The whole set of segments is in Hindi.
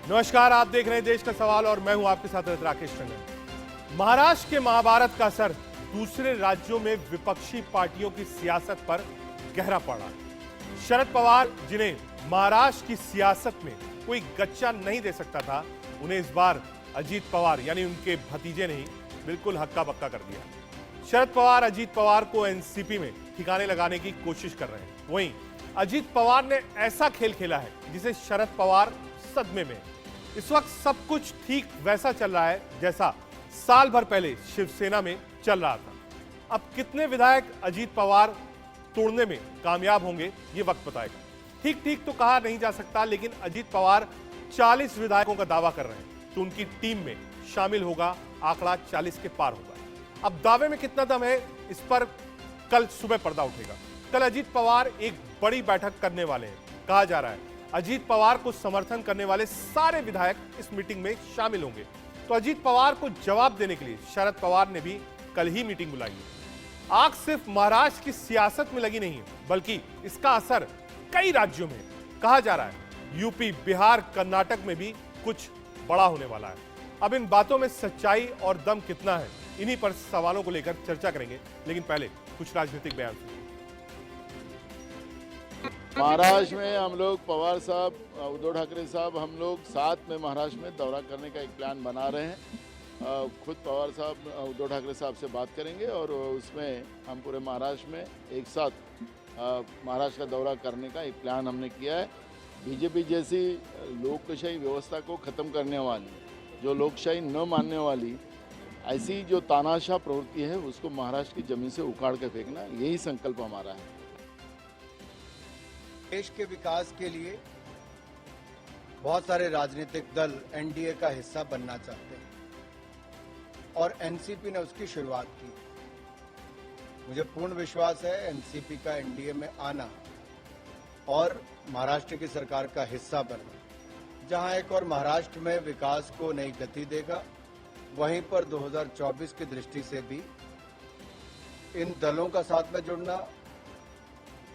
नमस्कार, आप देख रहे हैं देश का सवाल और मैं हूं आपके साथ राकेश टंडन। महाराष्ट्र के महाभारत का असर दूसरे राज्यों में विपक्षी पार्टियों की सियासत पर गहरा पड़ा। शरद पवार, जिन्हें महाराष्ट्र की सियासत में कोई गच्चा नहीं दे सकता था, उन्हें इस बार अजीत पवार यानी उनके भतीजे ने ही बिल्कुल हक्का बक्का कर दिया। शरद पवार अजीत पवार को एनसीपी में ठिकाने लगाने की कोशिश कर रहे हैं। वहीं अजीत पवार ने ऐसा खेल खेला है जिसे शरद पवार सदमे में। इस वक्त सब कुछ ठीक वैसा चल रहा है जैसा साल भर पहले शिवसेना में चल रहा था। अब कितने विधायक अजीत पवार तोड़ने में कामयाब होंगे, ये वक्त बताएगा। ठीक ठीक तो कहा नहीं जा सकता, लेकिन अजीत पवार 40 विधायकों का दावा कर रहे हैं तो उनकी टीम में शामिल होगा आंकड़ा 40 के पार होगा। अब दावे में कितना दम है, इस पर कल सुबह पर्दा उठेगा। कल अजीत पवार एक बड़ी बैठक करने वाले हैं। कहा जा रहा है अजीत पवार को समर्थन करने वाले सारे विधायक इस मीटिंग में शामिल होंगे। तो अजीत पवार को जवाब देने के लिए शरद पवार ने भी कल ही मीटिंग बुलाई है। आग सिर्फ महाराष्ट्र की सियासत में लगी नहीं है, बल्कि इसका असर कई राज्यों में, कहा जा रहा है यूपी, बिहार, कर्नाटक में भी कुछ बड़ा होने वाला है। अब इन बातों में सच्चाई और दम कितना है, इन्हीं पर सवालों को लेकर चर्चा करेंगे, लेकिन पहले कुछ राजनीतिक बयान। महाराष्ट्र में हम लोग पवार साहब, उद्धव ठाकरे साहब, हम लोग साथ में महाराष्ट्र में दौरा करने का एक प्लान बना रहे हैं। खुद पवार साहब उद्धव ठाकरे साहब से बात करेंगे और उसमें हम पूरे महाराष्ट्र में एक साथ महाराष्ट्र का दौरा करने का एक प्लान हमने किया है। बीजेपी जैसी लोकशाही व्यवस्था को ख़त्म करने वाली, जो लोकशाही न मानने वाली ऐसी जो तानाशाह प्रवृत्ति है, उसको महाराष्ट्र की जमीन से उखाड़ कर फेंकना, यही संकल्प हमारा है। देश के विकास के लिए बहुत सारे राजनीतिक दल एनडीए का हिस्सा बनना चाहते हैं और एनसीपी ने उसकी शुरुआत की। मुझे पूर्ण विश्वास है एनसीपी का एनडीए में आना और महाराष्ट्र की सरकार का हिस्सा बनना, जहां एक और महाराष्ट्र में विकास को नई गति देगा, वहीं पर 2024 की दृष्टि से भी इन दलों का साथ में जुड़ना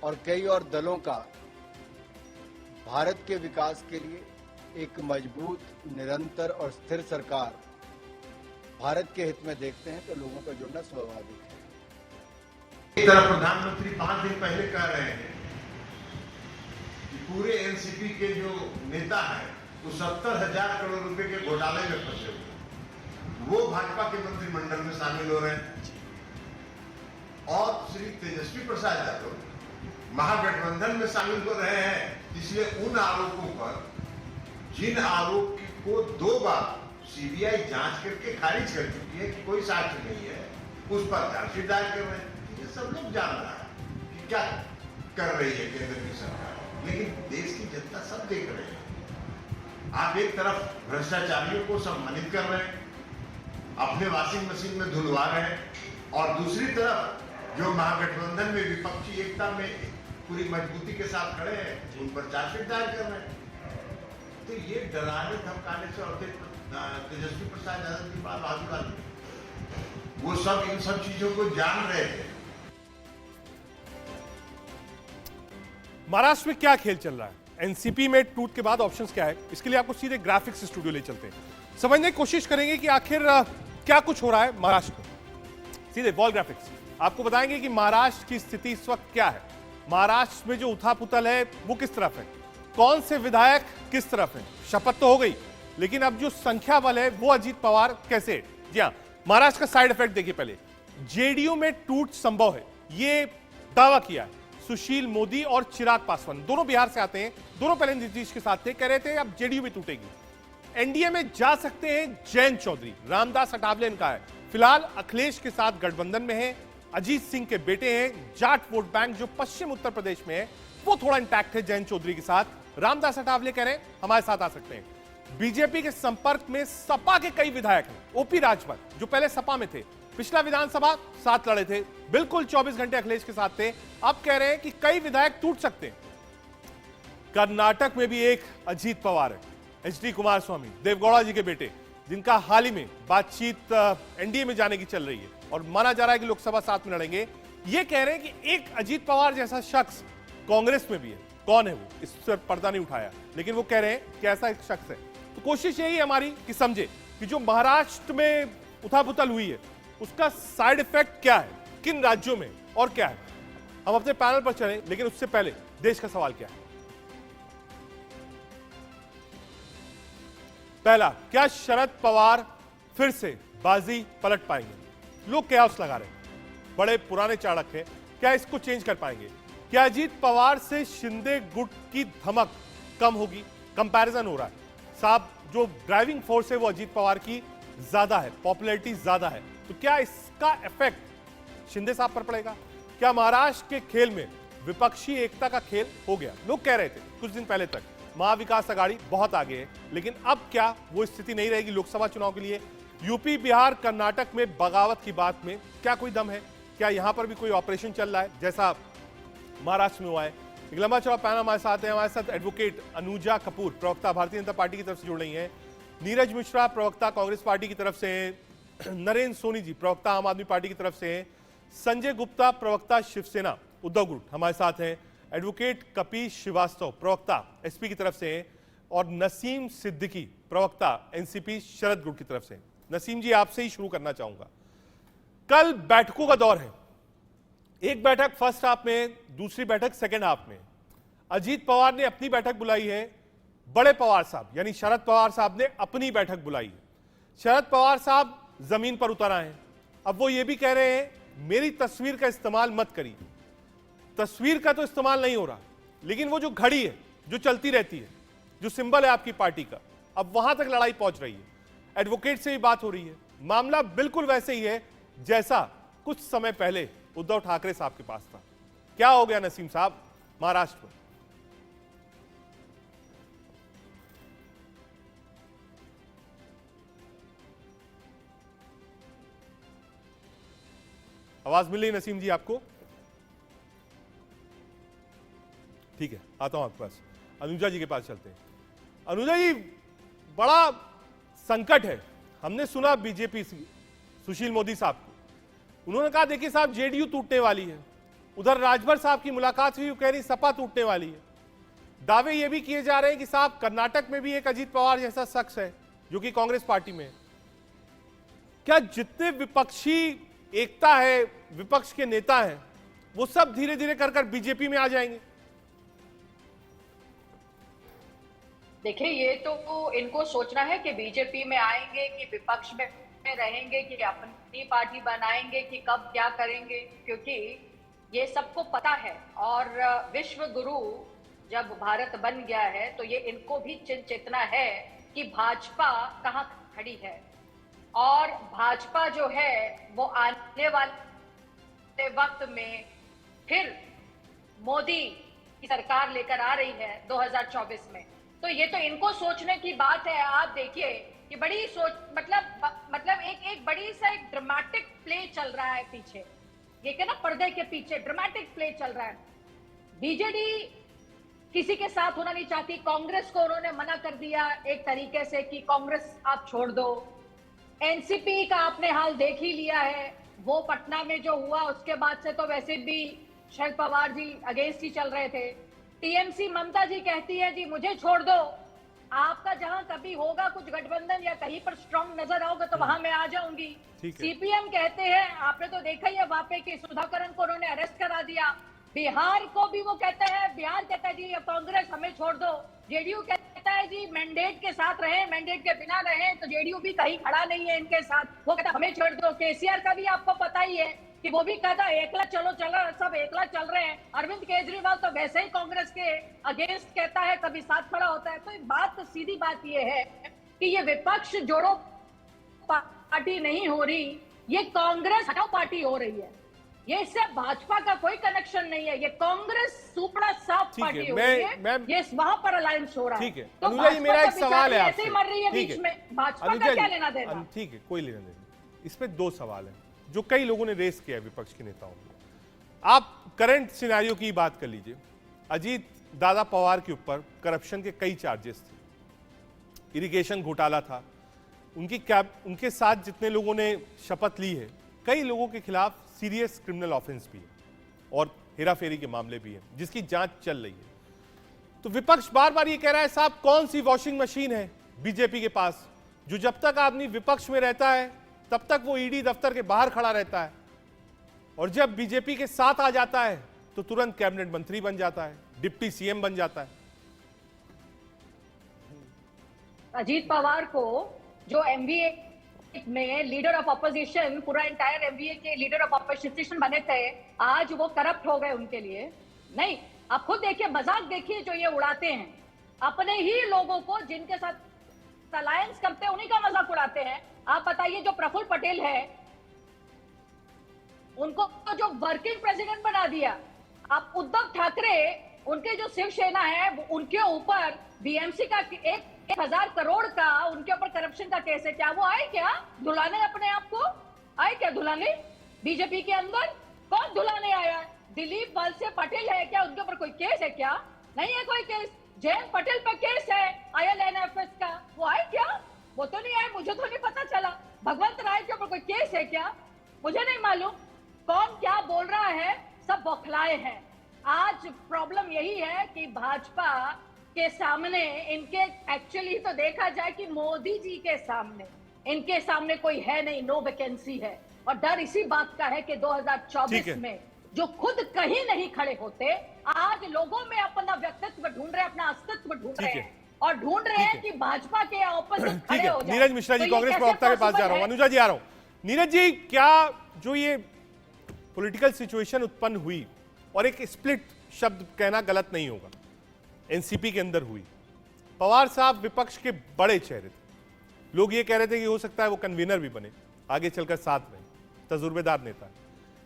और कई और दलों का भारत के विकास के लिए एक मजबूत, निरंतर और स्थिर सरकार भारत के हित में देखते हैं, तो लोगों का जुड़ना स्वाभाविक है। एक तरफ प्रधानमंत्री 5 दिन पहले कह रहे हैं कि पूरे एनसीपी के जो नेता हैं वो 70,000 करोड़ रुपए के घोटाले में फंसे हुए, वो भाजपा के मंत्रिमंडल में शामिल हो रहे हैं। और श्री तेजस्वी प्रसाद यादव महागठबंधन में शामिल हो रहे हैं, इसलिए उन आरोपों पर, जिन आरोप को 2 बार सीबीआई जांच करके खारिज कर चुकी है कि कोई साक्ष्य नहीं है, उस पर चार्जशीट दायर कर रहे हैं। ये सब लोग जान रहा है कि क्या कर रही है केंद्र की सरकार, लेकिन देश की जनता सब देख रहे हैं। आप एक तरफ भ्रष्टाचारियों को सम्मानित कर रहे हैं, अपने वॉशिंग मशीन में धुलवा रहे हैं, और दूसरी तरफ जो महागठबंधन में विपक्षी एकता में पूरी मजबूती के साथ खड़े हैं, उन पर चार्जशीट दायर कर रहे हैं। तो ये डराने धमकाने से, और तेजस्वी प्रसाद यादव की बात आगे वाली, वो सब इन सब चीजों को जान रहे थे। महाराष्ट्र में क्या खेल चल रहा है, एनसीपी में टूट के बाद ऑप्शंस क्या है, इसके लिए आपको सीधे ग्राफिक्स स्टूडियो ले चलते हैं। समझने की कोशिश करेंगे कि आखिर क्या कुछ हो रहा है महाराष्ट्र में। सीधे वॉल ग्राफिक्स आपको बताएंगे कि महाराष्ट्र की स्थिति इस वक्त क्या है, महाराष्ट्र में जो उथापुथल है वो किस तरफ है, कौन से विधायक किस तरफ है। शपथ तो हो गई, लेकिन अब जो संख्या बल है वो अजीत पवार कैसे है। जी हाँ, महाराष्ट्र का साइड इफेक्ट देखिए। पहले जेडीयू में टूट संभव है, ये दावा किया है सुशील मोदी और चिराग पासवान, दोनों बिहार से आते हैं, दोनों पहले नीतीश के साथ थे, कह रहे थे अब जेडीयू भी टूटेगी। एनडीए में जा सकते हैं जयंत चौधरी, रामदास अठावले इनका है। फिलहाल अखिलेश के साथ गठबंधन में है, अजीत सिंह के बेटे हैं। जाट वोट बैंक जो पश्चिम उत्तर प्रदेश में है वो थोड़ा इंटैक्ट है जयंत चौधरी के साथ। रामदास अठावले कह रहे हैं हमारे साथ आ सकते हैं। बीजेपी के संपर्क में सपा के कई विधायक हैं। ओपी राजभर जो पहले सपा में थे, पिछला विधानसभा साथ लड़े थे, बिल्कुल 24 घंटे अखिलेश के साथ थे, अब कह रहे हैं कि कई विधायक टूट सकते हैं। कर्नाटक में भी एक अजीत पवार है, एचडी कुमारस्वामी, देवगौड़ा जी के बेटे, जिनका हाल ही में बातचीत एनडीए में जाने की चल रही है और माना जा रहा है कि लोकसभा साथ में लड़ेंगे। ये कह रहे हैं कि एक अजीत पवार जैसा शख्स कांग्रेस में भी है। कौन है वो, इस पर पर्दा नहीं उठाया, लेकिन वो कह रहे हैं कि ऐसा एक शख्स है। तो कोशिश यही है हमारी कि समझे कि जो महाराष्ट्र में उथापुथल हुई है उसका साइड इफेक्ट क्या है, किन राज्यों में और क्या है। हम अपने पैनल पर चलें, लेकिन उससे पहले देश का सवाल क्या है। पहला, क्या शरद पवार फिर से बाजी पलट पाएंगे। लोग कयास लगा रहे हैं, बड़े पुराने चाणक्य हैं, क्या इसको चेंज कर पाएंगे। क्या अजीत पवार से शिंदे गुट की धमक कम होगी। कंपैरिजन हो रहा है साहब, जो ड्राइविंग फोर्स है वो अजीत पवार की ज्यादा है, पॉपुलैरिटी ज्यादा है, तो क्या इसका इफेक्ट शिंदे साहब पर पड़ेगा। क्या महाराष्ट्र के खेल में विपक्षी एकता का खेल हो गया। लोग कह रहे थे कुछ दिन पहले तक महाविकास अघाड़ी बहुत आगे है, लेकिन अब क्या वो स्थिति नहीं रहेगी लोकसभा चुनाव के लिए। यूपी, बिहार, कर्नाटक में बगावत की बात में क्या कोई दम है। क्या यहां पर भी कोई ऑपरेशन चल रहा है जैसा महाराष्ट्र में हुआ है। एक लंबा चौड़ा पैनल हमारे साथ है। हमारे साथ एडवोकेट अनुजा कपूर, प्रवक्ता भारतीय जनता पार्टी की तरफ से जुड़ रही हैं। नीरज मिश्रा, प्रवक्ता कांग्रेस पार्टी की तरफ से हैं। नरेंद्र सोनी जी, प्रवक्ता आम आदमी पार्टी की तरफ से हैं। संजय गुप्ता, प्रवक्ता शिवसेना उद्धव गुट हमारे साथ हैं। एडवोकेट कपीश श्रीवास्तव, प्रवक्ता एसपी की तरफ से हैं। और नसीम सिद्दीकी, प्रवक्ता एनसीपी शरद गुट की तरफ से। नसीम जी, आपसे ही शुरू करना चाहूंगा। कल बैठकों का दौर है, एक बैठक फर्स्ट हाफ में, दूसरी बैठक सेकेंड हाफ में। अजीत पवार ने अपनी बैठक बुलाई है, बड़े पवार साहब यानी शरद पवार साहब ने अपनी बैठक बुलाई है। शरद पवार साहब जमीन पर उतर आए हैं। अब वो ये भी कह रहे हैं मेरी तस्वीर का इस्तेमाल मत करिए। तस्वीर का तो इस्तेमाल नहीं हो रहा, लेकिन वो जो घड़ी है जो चलती रहती है, जो सिंबल है आपकी पार्टी का, अब वहां तक लड़ाई पहुंच रही है। एडवोकेट से भी बात हो रही है। मामला बिल्कुल वैसे ही है जैसा कुछ समय पहले उद्धव ठाकरे साहब के पास था। क्या हो गया नसीम साहब महाराष्ट्र में। आवाज मिल रही नसीम जी आपको। ठीक है, आता हूं आपके पास। अनुजा जी के पास चलते हैं। अनुजा जी, बड़ा संकट है। हमने सुना बीजेपी सुशील मोदी साहब को, उन्होंने कहा देखिए साहब जेडीयू टूटने वाली है। उधर राजभर साहब की मुलाकात हुई, कह रही सपा टूटने वाली है। दावे ये भी किए जा रहे हैं कि साहब कर्नाटक में भी एक अजीत पवार जैसा शख्स है जो कि कांग्रेस पार्टी में है। क्या जितने विपक्षी एकता है, विपक्ष के नेता हैं, वो सब धीरे धीरे कर बीजेपी में आ जाएंगे। देखिए, ये तो इनको सोचना है कि बीजेपी में आएंगे कि विपक्ष में रहेंगे कि अपनी पार्टी बनाएंगे कि कब क्या करेंगे, क्योंकि ये सबको पता है। और विश्व गुरु जब भारत बन गया है तो ये इनको भी चेतना है कि भाजपा कहाँ खड़ी है। और भाजपा जो है वो आने वाले वक्त में फिर मोदी की सरकार लेकर आ रही है 2024 में। तो ये तो इनको सोचने की बात है। आप देखिए कि बड़ी सोच मतलब एक बड़ी सा एक ड्रामेटिक प्ले चल रहा है पीछे। ये क्या ना, पर्दे के पीछे ड्रामेटिक प्ले चल रहा है। बीजेडी किसी के साथ होना नहीं चाहती। कांग्रेस को उन्होंने मना कर दिया एक तरीके से कि कांग्रेस आप छोड़ दो। एनसीपी का आपने हाल देख ही लिया है। वो पटना में जो हुआ उसके बाद से तो वैसे भी शरद पवार जी अगेंस्ट ही चल रहे थे। टीएमसी ममता जी कहती है जी मुझे छोड़ दो, आपका जहां कभी होगा कुछ गठबंधन या कहीं पर स्ट्रांग नजर आओगे तो वहां मैं आ जाऊंगी। सीपीएम कहते हैं, आपने तो देखा ही है वहां पे कि सुधाकरन को उन्होंने अरेस्ट करा दिया। बिहार को भी वो कहते हैं, बिहार कहता है जी कांग्रेस हमें छोड़ दो। जेडीयू कहता है जी मैंडेट के साथ रहे, मैंडेट के बिना रहे, तो जेडीयू भी कहीं खड़ा नहीं है इनके साथ। वो कहता है हमें छोड़ दो। केसीआर का भी आपको पता ही है कि वो भी कहता है एकला चलो सब एकला चल रहे हैं। अरविंद केजरीवाल तो वैसे ही कांग्रेस के अगेंस्ट कहता है, कभी साथ खड़ा होता है। तो बात तो सीधी बात ये है कि ये विपक्ष जोड़ो पार्टी नहीं हो रही, ये कांग्रेस हटाओ पार्टी हो रही है। ये इससे भाजपा का कोई कनेक्शन नहीं है। ये कांग्रेस सुपड़ा साफ पार्टी हो रही है। ये वहां पर अलायंस हो रहा है। ठीक है अनुजा जी, मेरा एक सवाल है आपसे। ऐसे ही मर रही है बीच में, भाजपा का क्या लेना देना। ठीक है, कोई लेना देना। इसमें दो सवाल है जो कई लोगों ने रेस किया है विपक्ष के नेताओं ने। आप करंट सिनेरियो की बात कर लीजिए। अजीत दादा पवार के ऊपर करप्शन के कई चार्जेस थे, इरिगेशन घोटाला था, उनके साथ जितने लोगों ने शपथ ली है, कई लोगों के खिलाफ सीरियस क्रिमिनल ऑफेंस भी है और हेराफेरी के मामले भी हैं जिसकी जांच चल रही है। तो विपक्ष बार बार ये कह रहा है साहब कौन सी वॉशिंग मशीन है बीजेपी के पास, जो जब तक आदमी विपक्ष में रहता है तब तक वो ईडी दफ्तर के बाहर खड़ा रहता है, और जब बीजेपी के साथ आ जाता है तो तुरंत कैबिनेट मंत्री बन जाता है, डिप्टी सीएम बन जाता है। अजीत पवार को जो एमवीए में लीडर ऑफ ऑपोजिशन, पूरा इंटायर एमवीए के लीडर ऑफ ऑपोजिशन बने थे, आज वो करप्ट हो गए उनके लिए। नहीं, आप खुद देखिए, मजाक देखिए जो ये उड़ाते हैं, अपने ही लोगों को जिनके साथ अलायंस करते हैं उन्हीं का मजाक उड़ाते हैं। आप बताइए, जो प्रफुल्ल पटेल है उनको जो वर्किंग प्रेसिडेंट बना दिया, आप उद्धव ठाकरे, उनके जो शिवसेना है उनके ऊपर बीएमसी का 1,000 करोड़ का उनके ऊपर करप्शन का केस है। क्या वो आए क्या धुलाने अपने आप को? आए क्या धुलाने? बीजेपी के अंदर कौन धुलाने आया? दिलीप वलसे पटेल है क्या? उनके ऊपर कोई केस है क्या? नहीं है कोई केस। जयंत पटेल पर केस है ILNFS का, वो आए क्या? वो तो नहीं आए, मुझे तो नहीं पता चला। भगवंत राय के ऊपर कोई केस है क्या? मुझे नहीं मालूम। कौन क्या बोल रहा है, सब बौखलाए हैं। आज प्रॉब्लम यही है कि भाजपा के सामने इनके, एक्चुअली तो देखा जाए कि मोदी जी के सामने, इनके सामने कोई है नहीं, नो वैकेंसी है। और डर इसी बात का है कि 2024 में जो खुद कहीं नहीं खड़े होते, आज लोगों में अपना व्यक्तित्व ढूंढ रहे हैं, अपना अस्तित्व ढूंढ रहे हैं, और ढूंढ रहे हैं कि भाजपा के ऑपोजिट खड़े हो जाए। नीरज मिश्रा जी, कांग्रेस प्रवक्ता के पास जा रहा हूं। अनुजा जी आ रहा हूं। नीरज जी, क्या जो ये पॉलिटिकल सिचुएशन उत्पन्न हुई, और एक स्प्लिट शब्द कहना गलत नहीं होगा, एनसीपी के अंदर हुई, पवार साहब विपक्ष के बड़े चेहरे थे, लोग ये कह रहे थे कि हो सकता है वो कन्वीनर भी बने आगे चलकर, साथ में तजुर्बेदार नेता,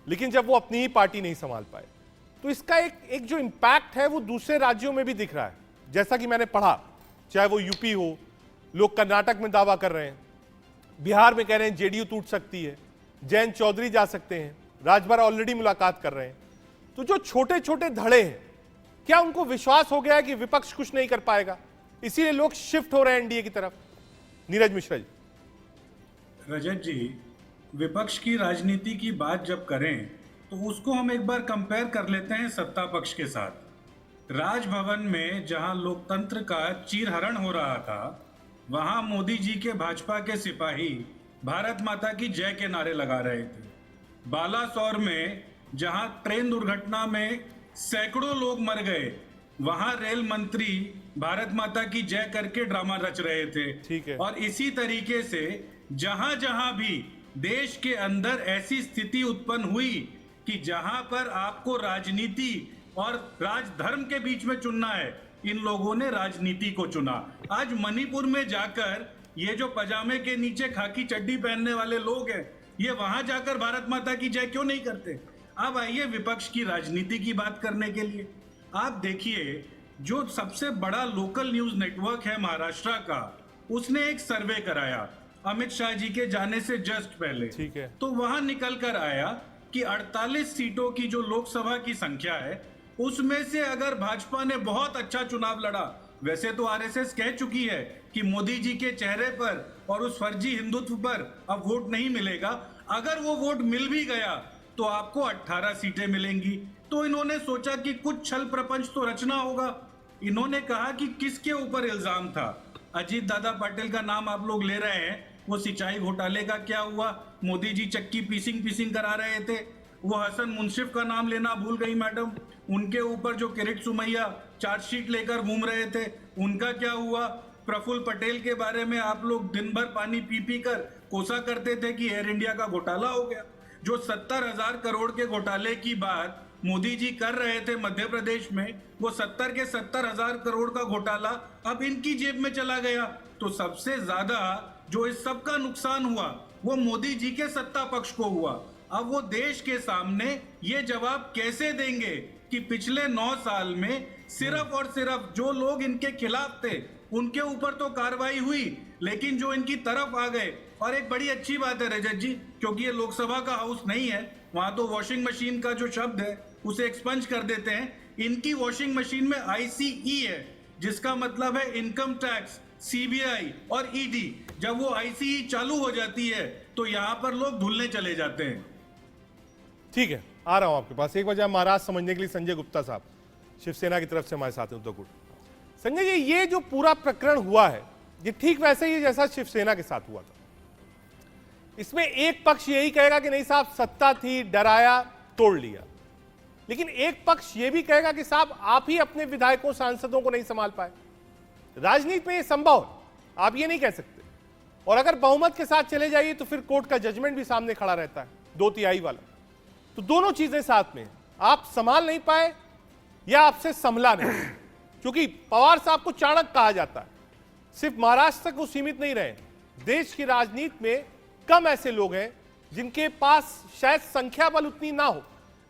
लेकिन जब वो अपनी ही पार्टी नहीं संभाल पाए तो इसका एक जो इंपैक्ट है वो दूसरे राज्यों में भी दिख रहा है। जैसा कि मैंने पढ़ा, चाहे वो यूपी हो, लोग कर्नाटक में दावा कर रहे हैं, बिहार में कह रहे हैं जेडीयू टूट सकती है, जयंत चौधरी जा सकते हैं, राजभर ऑलरेडी मुलाकात कर रहे हैं। तो जो छोटे छोटे धड़े हैं, क्या उनको विश्वास हो गया है कि विपक्ष कुछ नहीं कर पाएगा, इसीलिए लोग शिफ्ट हो रहे हैं एनडीए की तरफ? नीरज मिश्रा जी। रजत जी, विपक्ष की राजनीति की बात जब करें तो उसको हम एक बार कंपेयर कर लेते हैं सत्ता पक्ष के साथ। राजभवन में जहां लोकतंत्र का चीरहरण हो रहा था, वहां मोदी जी के भाजपा के सिपाही भारत माता की जय के नारे लगा रहे थे। बालासोर में जहां ट्रेन दुर्घटना में सैकड़ों लोग मर गए, वहां रेल मंत्री भारत माता की जय करके ड्रामा रच रहे थे। ठीक है। और इसी तरीके से जहां जहां भी देश के अंदर ऐसी स्थिति उत्पन्न हुई कि जहां पर आपको राजनीति और राजधर्म के बीच में चुनना है, इन लोगों ने राजनीति को चुना। आज मणिपुर में जाकर ये जो पजामे के नीचे खाकी चड्डी पहनने वाले लोग हैं, ये वहां जाकर भारत माता की जय क्यों नहीं करते? अब आइए विपक्ष की राजनीति की बात करने के लिए। आप देखिए, जो सबसे बड़ा लोकल न्यूज नेटवर्क है महाराष्ट्र का, उसने एक सर्वे कराया अमित शाह जी के जाने से जस्ट पहले। ठीक है। तो वहां निकल कर आया कि 48 सीटों की जो लोकसभा की संख्या है, उसमें से अगर भाजपा ने बहुत अच्छा चुनाव लड़ा, वैसे तो आरएसएस कह चुकी है कि मोदी जी के चेहरे पर और उस फर्जी हिंदुत्व पर अब वोट नहीं मिलेगा, अगर वो वोट मिल भी गया तो आपको 18 सीटें मिलेंगी। तो इन्होंने सोचा कि कुछ छल प्रपंच तो रचना होगा। इन्होंने कहा कि किसके ऊपर इल्जाम था। अजीत दादा पाटिल का नाम आप लोग ले रहे हैं, वो सिंचाई घोटाले का क्या हुआ? मोदी जी चक्की पीसिंग करा रहे थे। वो हसन मुंसिफ का नाम लेना भूल गई मैडम, उनके ऊपर जो किरीट सुमैया चार्जशीट लेकर घूम रहे थे, उनका क्या हुआ? प्रफुल्ल पटेल के बारे में आप लोग दिन भर पानी पी कर कोसा करते थे कि एयर इंडिया का घोटाला हो गया। जो 70,000 करोड़ के घोटाले की बात मोदी जी कर रहे थे मध्य प्रदेश में, वो 70 के 70,000 करोड़ का घोटाला अब इनकी जेब में चला गया। तो सबसे ज्यादा जो इस सब का नुकसान हुआ वो मोदी जी के सत्ता पक्ष को हुआ। अब वो देश के सामने ये जवाब कैसे देंगे कि पिछले 9 साल में सिर्फ और सिर्फ जो लोग इनके खिलाफ थे उनके ऊपर तो कार्रवाई हुई, लेकिन जो इनकी तरफ आ गए। और एक बड़ी अच्छी बात है रजत जी, क्योंकि ये लोकसभा का हाउस नहीं है, वहां तो वॉशिंग मशीन का जो शब्द है उसे एक्सपंज कर देते हैं। इनकी वॉशिंग मशीन में ICE है, जिसका मतलब है इनकम टैक्स, CBI और ED। जब वो ICE चालू हो जाती है तो यहाँ पर लोग धुलने चले जाते हैं। ठीक है, आ रहा हूं आपके पास। एक वजह महाराष्ट्र समझने के लिए संजय गुप्ता साहब शिवसेना की तरफ से हमारे साथ हैं, उद्धव गुट। संजय जी, ये जो पूरा प्रकरण हुआ है, ये ठीक वैसे ही है जैसा शिवसेना के साथ हुआ था। इसमें एक पक्ष यही कहेगा कि नहीं साहब सत्ता थी, डराया, तोड़ लिया, लेकिन एक पक्ष यह भी कहेगा कि साहब आप ही अपने विधायकों सांसदों को नहीं संभाल पाए। राजनीति में यह संभव है, आप ये नहीं कह सकते। और अगर बहुमत के साथ चले जाइए तो फिर कोर्ट का जजमेंट भी सामने खड़ा रहता है, 2/3 वाला। तो दोनों चीजें साथ में, आप संभाल नहीं पाए या आपसे संभला नहीं, क्योंकि पवार साहब को चाणक्य कहा जाता है। सिर्फ महाराष्ट्र तक वो सीमित नहीं रहे, देश की राजनीति में कम ऐसे लोग हैं जिनके पास शायद संख्या बल उतनी ना हो,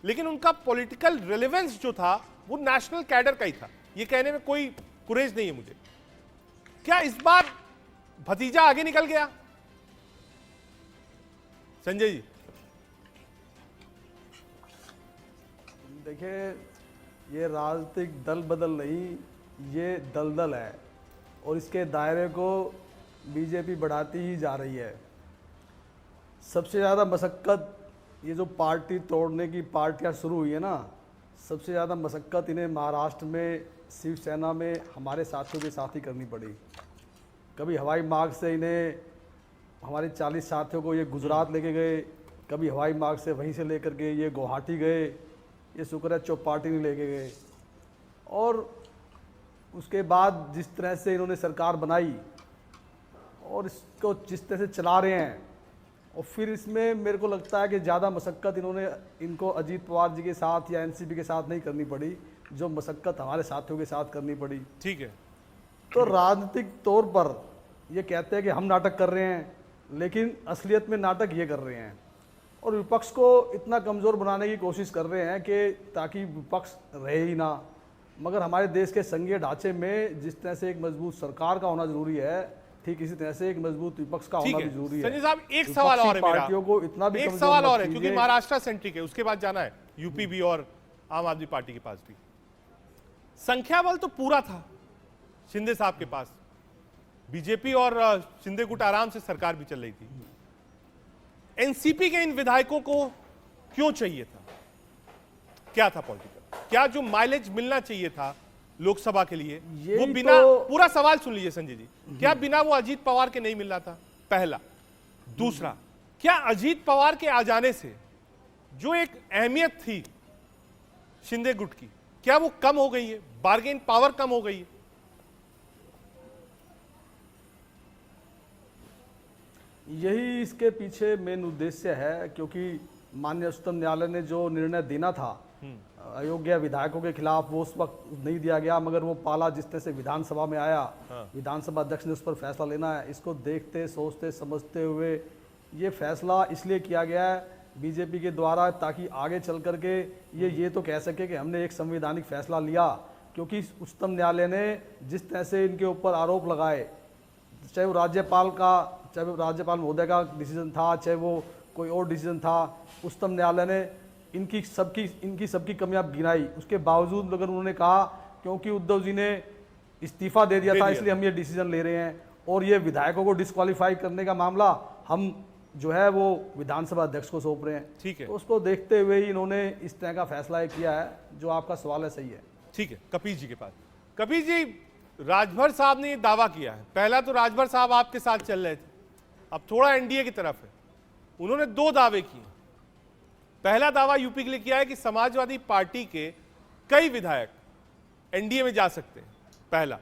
लेकिन उनका पॉलिटिकल रिलेवेंस जो था वो नेशनल कैडर का ही था। ये कहने में कोई कुरेज नहीं है मुझे। क्या इस बार भतीजा आगे निकल गया? संजय जी। देखिए, ये राजनीतिक दल बदल नहीं, ये दलदल है और इसके दायरे को बीजेपी बढ़ाती ही जा रही है। सबसे ज़्यादा मशक्क़त ये जो पार्टी तोड़ने की पार्टियां शुरू हुई है ना, सबसे ज़्यादा मशक्क़त इन्हें महाराष्ट्र में शिवसेना में हमारे साथियों के साथ ही करनी पड़ी। कभी हवाई मार्ग से इन्हें, हमारे 40 साथियों को ये गुजरात लेके गए, कभी हवाई मार्ग से वहीं से लेकर के ये गुवाहाटी गए, ये शुक्र है चौपाटी नहीं लेके गए। और उसके बाद जिस तरह से इन्होंने सरकार बनाई और इसको जिस तरह से चला रहे हैं, और फिर इसमें मेरे को लगता है कि ज़्यादा मशक्क़त इनको अजीत पवार जी के साथ या एनसीपी के साथ नहीं करनी पड़ी, जो मशक्क़त हमारे साथियों के साथ करनी पड़ी। ठीक है। तो राजनीतिक तौर पर ये कहते हैं कि हम नाटक कर रहे हैं, लेकिन असलियत में नाटक ये कर रहे हैं और विपक्ष को इतना कमज़ोर बनाने की कोशिश कर रहे हैं कि ताकि विपक्ष रहे ही ना। मगर हमारे देश के संघीय ढांचे में जिस तरह से एक मजबूत सरकार का होना जरूरी है, ठीक इसी तरह से एक मजबूत विपक्ष का होना भी जरूरी है। संजय साहब, एक सवाल और है मेरा, पार्टियों को इतना भी एक सवाल और है, क्योंकि महाराष्ट्र सेंट्रिक है, उसके बाद जाना है यूपी भी और आम आदमी पार्टी के पास भी। संख्या बल तो पूरा था शिंदे साहब के पास, बीजेपी और शिंदे गुट आराम से सरकार भी चल रही थी। एनसीपी के इन विधायकों को क्यों चाहिए था? क्या था पॉलिटिकल? क्या जो माइलेज मिलना चाहिए था लोकसभा के लिए वो बिना पूरा सवाल सुन लीजिए संजय जी, क्या बिना वो अजीत पवार के नहीं मिल रहा था? पहला। दूसरा, क्या अजीत पवार के आ जाने से जो एक अहमियत थी शिंदे गुट की, क्या वो कम हो गई है? बार्गेन पावर कम हो गई है? यही इसके पीछे मेन उद्देश्य है, क्योंकि माननीय उच्चतम न्यायालय ने जो निर्णय देना था अयोग्य विधायकों के खिलाफ, वो उस वक्त नहीं दिया गया, मगर वो पाला जिस तरह से विधानसभा में आया। विधानसभा अध्यक्ष ने उस पर फैसला लेना है। इसको देखते, सोचते, समझते हुए ये फैसला इसलिए किया गया है बीजेपी के द्वारा, ताकि आगे चल करके ये तो कह सके कि हमने एक संवैधानिक फैसला लिया। क्योंकि उच्चतम न्यायालय ने जिस तरह से इनके ऊपर आरोप लगाए, चाहे वो राज्यपाल महोदय का डिसीजन था, चाहे वो कोई और डिसीजन था, उच्चतम न्यायालय ने इनकी सबकी कमियां गिनाई। उसके बावजूद अगर उन्होंने कहा क्योंकि उद्धव जी ने इस्तीफा दे दिया था इसलिए हम ये डिसीजन ले रहे हैं, और ये विधायकों को डिस्क्वालीफाई करने का मामला हम जो है वो विधानसभा अध्यक्ष को सौंप रहे हैं। ठीक है। तो उसको देखते हुए ही इन्होंने इस तरह का फैसला किया है। जो आपका सवाल है सही है। ठीक है, कपिल जी के पास। कपिल जी, राजभर साहब ने दावा किया है, पहला तो राजभर साहब आपके साथ चल रहे थे, अब थोड़ा एनडीए की तरफ है। उन्होंने 2 दावे किए। पहला दावा यूपी के लिए किया है कि समाजवादी पार्टी के कई विधायक एनडीए में जा सकते हैं, पहला।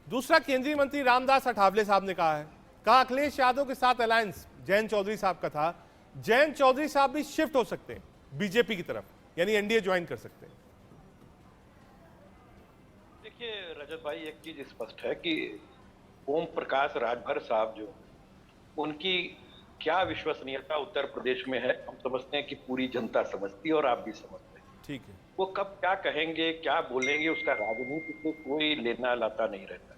दूसरा, केंद्रीय मंत्री रामदास अठावले साहब ने कहा अखिलेश यादव के साथ अलायंस जयंत चौधरी साहब का था, जयंत चौधरी साहब भी शिफ्ट हो सकते हैं बीजेपी की तरफ, यानी एनडीए ज्वाइन कर सकते हैं। देखिए रजत भाई, एक चीज स्पष्ट है कि ओम प्रकाश राजभर साहब जो, उनकी क्या विश्वसनीयता उत्तर प्रदेश में है, हम समझते हैं कि पूरी जनता समझती है और आप भी समझते हैं। ठीक है। वो कब क्या कहेंगे, क्या बोलेंगे, उसका राजनीति से कोई लेना लाता नहीं रहता।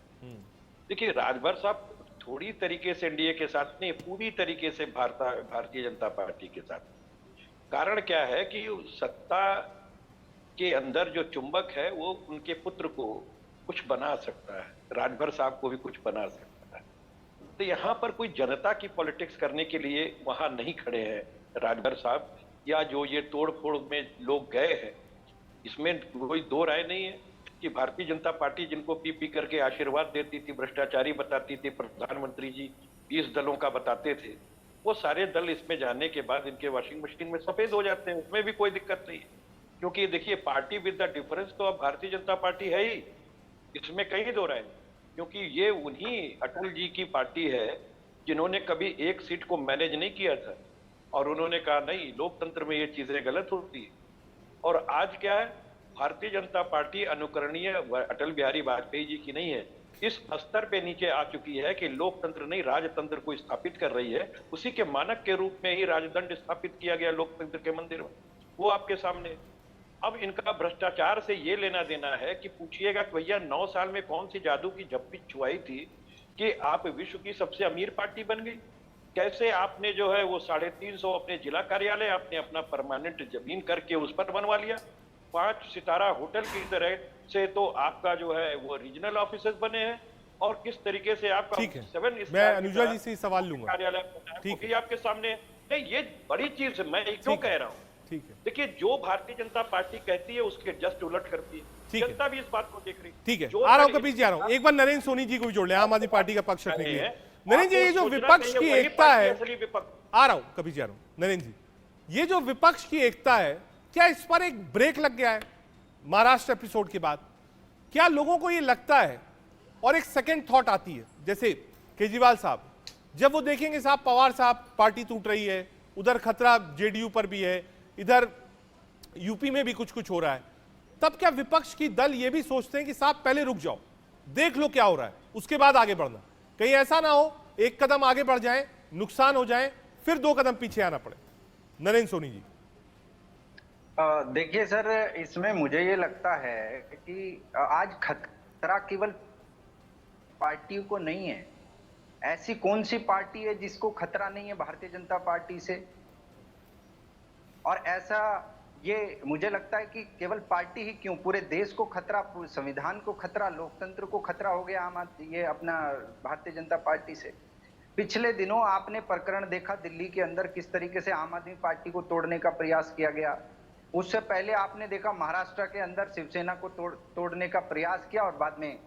देखिए, राजभर साहब थोड़ी तरीके से एनडीए के साथ नहीं, पूरी तरीके से भारतीय जनता पार्टी के साथ। कारण क्या है कि सत्ता के अंदर जो चुंबक है वो उनके पुत्र को कुछ बना सकता है, राजभर साहब को भी कुछ बना सकता है। तो यहाँ पर कोई जनता की पॉलिटिक्स करने के लिए वहां नहीं खड़े हैं राजभर साहब, या जो ये तोड़ फोड़ में लोग गए हैं, इसमें कोई दो राय नहीं है। कि भारतीय जनता पार्टी जिनको पी पी करके आशीर्वाद देती थी, भ्रष्टाचारी बताती थी, प्रधानमंत्री जी 20 दलों का बताते थे, वो सारे दल इसमें जाने के बाद इनके वॉशिंग मशीन में सफेद हो जाते हैं, उसमें भी कोई दिक्कत नहीं है। क्योंकि देखिए, पार्टी विद द डिफरेंस तो अब भारतीय जनता पार्टी है ही, इसमें कहीं दो राय नहीं। क्योंकि ये उन्हीं अटल जी की पार्टी है जिन्होंने कभी एक सीट को मैनेज नहीं किया था और उन्होंने कहा नहीं, लोकतंत्र में ये चीजें गलत होती है। और आज क्या है, भारतीय जनता पार्टी अनुकरणीय अटल बिहारी वाजपेयी जी की नहीं है, इस स्तर पे नीचे आ चुकी है कि लोकतंत्र नहीं राजतंत्र को स्थापित कर रही है। उसी के मानक के रूप में ही राजदंड स्थापित किया गया लोकतंत्र के मंदिर में, वो आपके सामने। अब इनका भ्रष्टाचार से ये लेना देना है कि पूछिएगा कि भैया 9 साल में कौन सी जादू की झप्पी छुआई थी कि आप विश्व की सबसे अमीर पार्टी बन गई? कैसे आपने जो है वो 350 अपने जिला कार्यालय आपने अपना परमानेंट जमीन करके उस पर बनवा लिया, 5 सितारा होटल की तरह से तो आपका जो है वो रीजनल ऑफिसर्स बने हैं, और किस तरीके से आपका ठीक है, 7 मैं अनुजा जी से सवाल लूंगा। कार्यालय ठीक है, आपके सामने नहीं, ये बड़ी चीज है, मैं क्यों कह रहा हूँ। ठीक है, देखिए, जो भारतीय जनता पार्टी कहती है उसके जस्ट उलट करती है, ठीक है। जनता भी इस बात को देख रही है। ठीक है, जो आ रहा हूं, कर- कभी आ रहा हूं। एक बार नरेंद्र सोनी जी को भी जोड़ ले, आम आदमी पार्टी का पक्ष रखने के लिए। है। नरेंद्र जी, ये आपको जो सोचना विपक्ष चाहिए की वही एकता पार्टी है, असली विपक्ष। आ रहा हूं, कभी जा रहा हूं। नरेंद्र जी, ये जो विपक्ष की एकता है, क्या इस पर एक ब्रेक लग गया है महाराष्ट्र एपिसोड के बाद? क्या लोगों को ये लगता है, और एक सेकंड थॉट आती है, जैसे केजरीवाल साहब जब वो देखेंगे साहब पवार साहब पार्टी टूट रही है, उधर खतरा जेडीयू पर भी है, इधर यूपी में भी कुछ कुछ हो रहा है, तब क्या विपक्ष की दल ये भी सोचते हैं कि साहब पहले रुक जाओ, देख लो क्या हो रहा है, उसके बाद आगे बढ़ना? कहीं ऐसा ना हो एक कदम आगे बढ़ जाए, नुकसान हो जाए, फिर 2 कदम पीछे आना पड़े? नरेंद्र सोनी जी। देखिए सर, इसमें मुझे ये लगता है कि आज खतरा केवल पार्टियों को नहीं है। ऐसी कौन सी पार्टी है जिसको खतरा नहीं है भारतीय जनता पार्टी से? और ऐसा ये मुझे लगता है कि केवल पार्टी ही क्यों, पूरे देश को खतरा, पूरे संविधान को खतरा, लोकतंत्र को खतरा हो गया ये अपना भारतीय जनता पार्टी से। पिछले दिनों आपने प्रकरण देखा दिल्ली के अंदर, किस तरीके से आम आदमी पार्टी को तोड़ने का प्रयास किया गया। उससे पहले आपने देखा महाराष्ट्र के अंदर शिवसेना को तोड़ने का प्रयास किया, और बाद में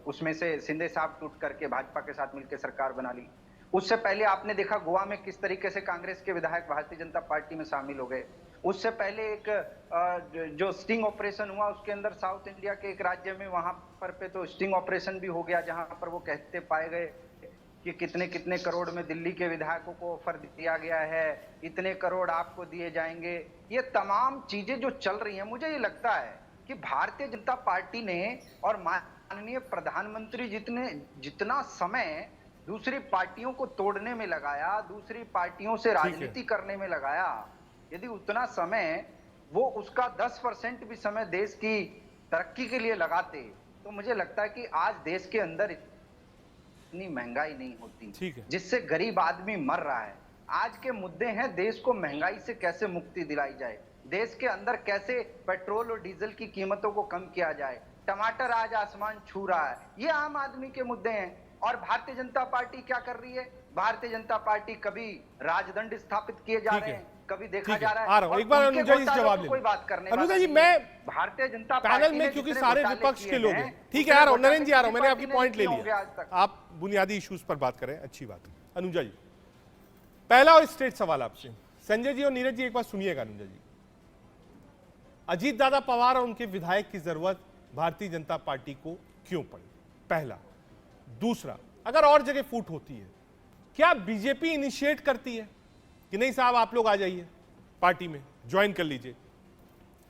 उसमें से शिंदे साहब टूट करके भाजपा के साथ मिलकर सरकार बना ली। उससे पहले आपने देखा गोवा में किस तरीके से कांग्रेस के विधायक भारतीय जनता पार्टी में शामिल हो गए। उससे पहले एक जो स्टिंग ऑपरेशन हुआ उसके अंदर साउथ इंडिया के एक राज्य में, वहां पर पे तो स्टिंग ऑपरेशन भी हो गया, जहां पर वो कहते पाए गए कि कितने कितने करोड़ में दिल्ली के विधायकों को ऑफर दिया गया है, इतने करोड़ आपको दिए जाएंगे। ये तमाम चीजें जो चल रही हैं, मुझे ये लगता है कि भारतीय जनता पार्टी ने और माननीय प्रधानमंत्री जितना समय दूसरी पार्टियों को तोड़ने में लगाया, दूसरी पार्टियों से राजनीति करने में लगाया, यदि उतना समय वो उसका 10% भी समय देश की तरक्की के लिए लगाते, तो मुझे लगता है कि आज देश के अंदर इतनी महंगाई नहीं होती, जिससे गरीब आदमी मर रहा है। आज के मुद्दे हैं देश को महंगाई से कैसे मुक्ति दिलाई जाए, देश के अंदर कैसे पेट्रोल और डीजल की कीमतों को कम किया जाए, टमाटर आज आसमान छू रहा है, ये आम आदमी के मुद्दे हैं। और भारतीय जनता पार्टी क्या कर रही है? भारतीय जनता पार्टी कभी राजदंड स्थापित किए जा रहे हैं, कभी देखा जा रहा है। आ रहा हूं, एक बार अनुजा जी जवाब ले। कोई बात करने अनुजा जी, मैं भारतीय जनता पैनल में क्योंकि सारे विपक्ष के लोग हैं, ठीक है, आ रहा हूं नरेंद्र जी, आ रहा हूं, मैंने आपकी पॉइंट ले लिया, आप बुनियादी इश्यूज पर बात करें, अच्छी बात है। अनुजा जी, पहला और स्ट्रेट सवाल आपसे, संजय जी और नीरज जी एक बार सुनिएगा। अनुजा जी, अजीत दादा पवार और उनके विधायक की जरूरत भारतीय जनता पार्टी को क्यों पड़ी? पहला। दूसरा, अगर और जगह फूट होती है, क्या बीजेपी इनिशिएट करती है कि नहीं साहब आप लोग आ जाइए पार्टी में, ज्वाइन कर लीजिए,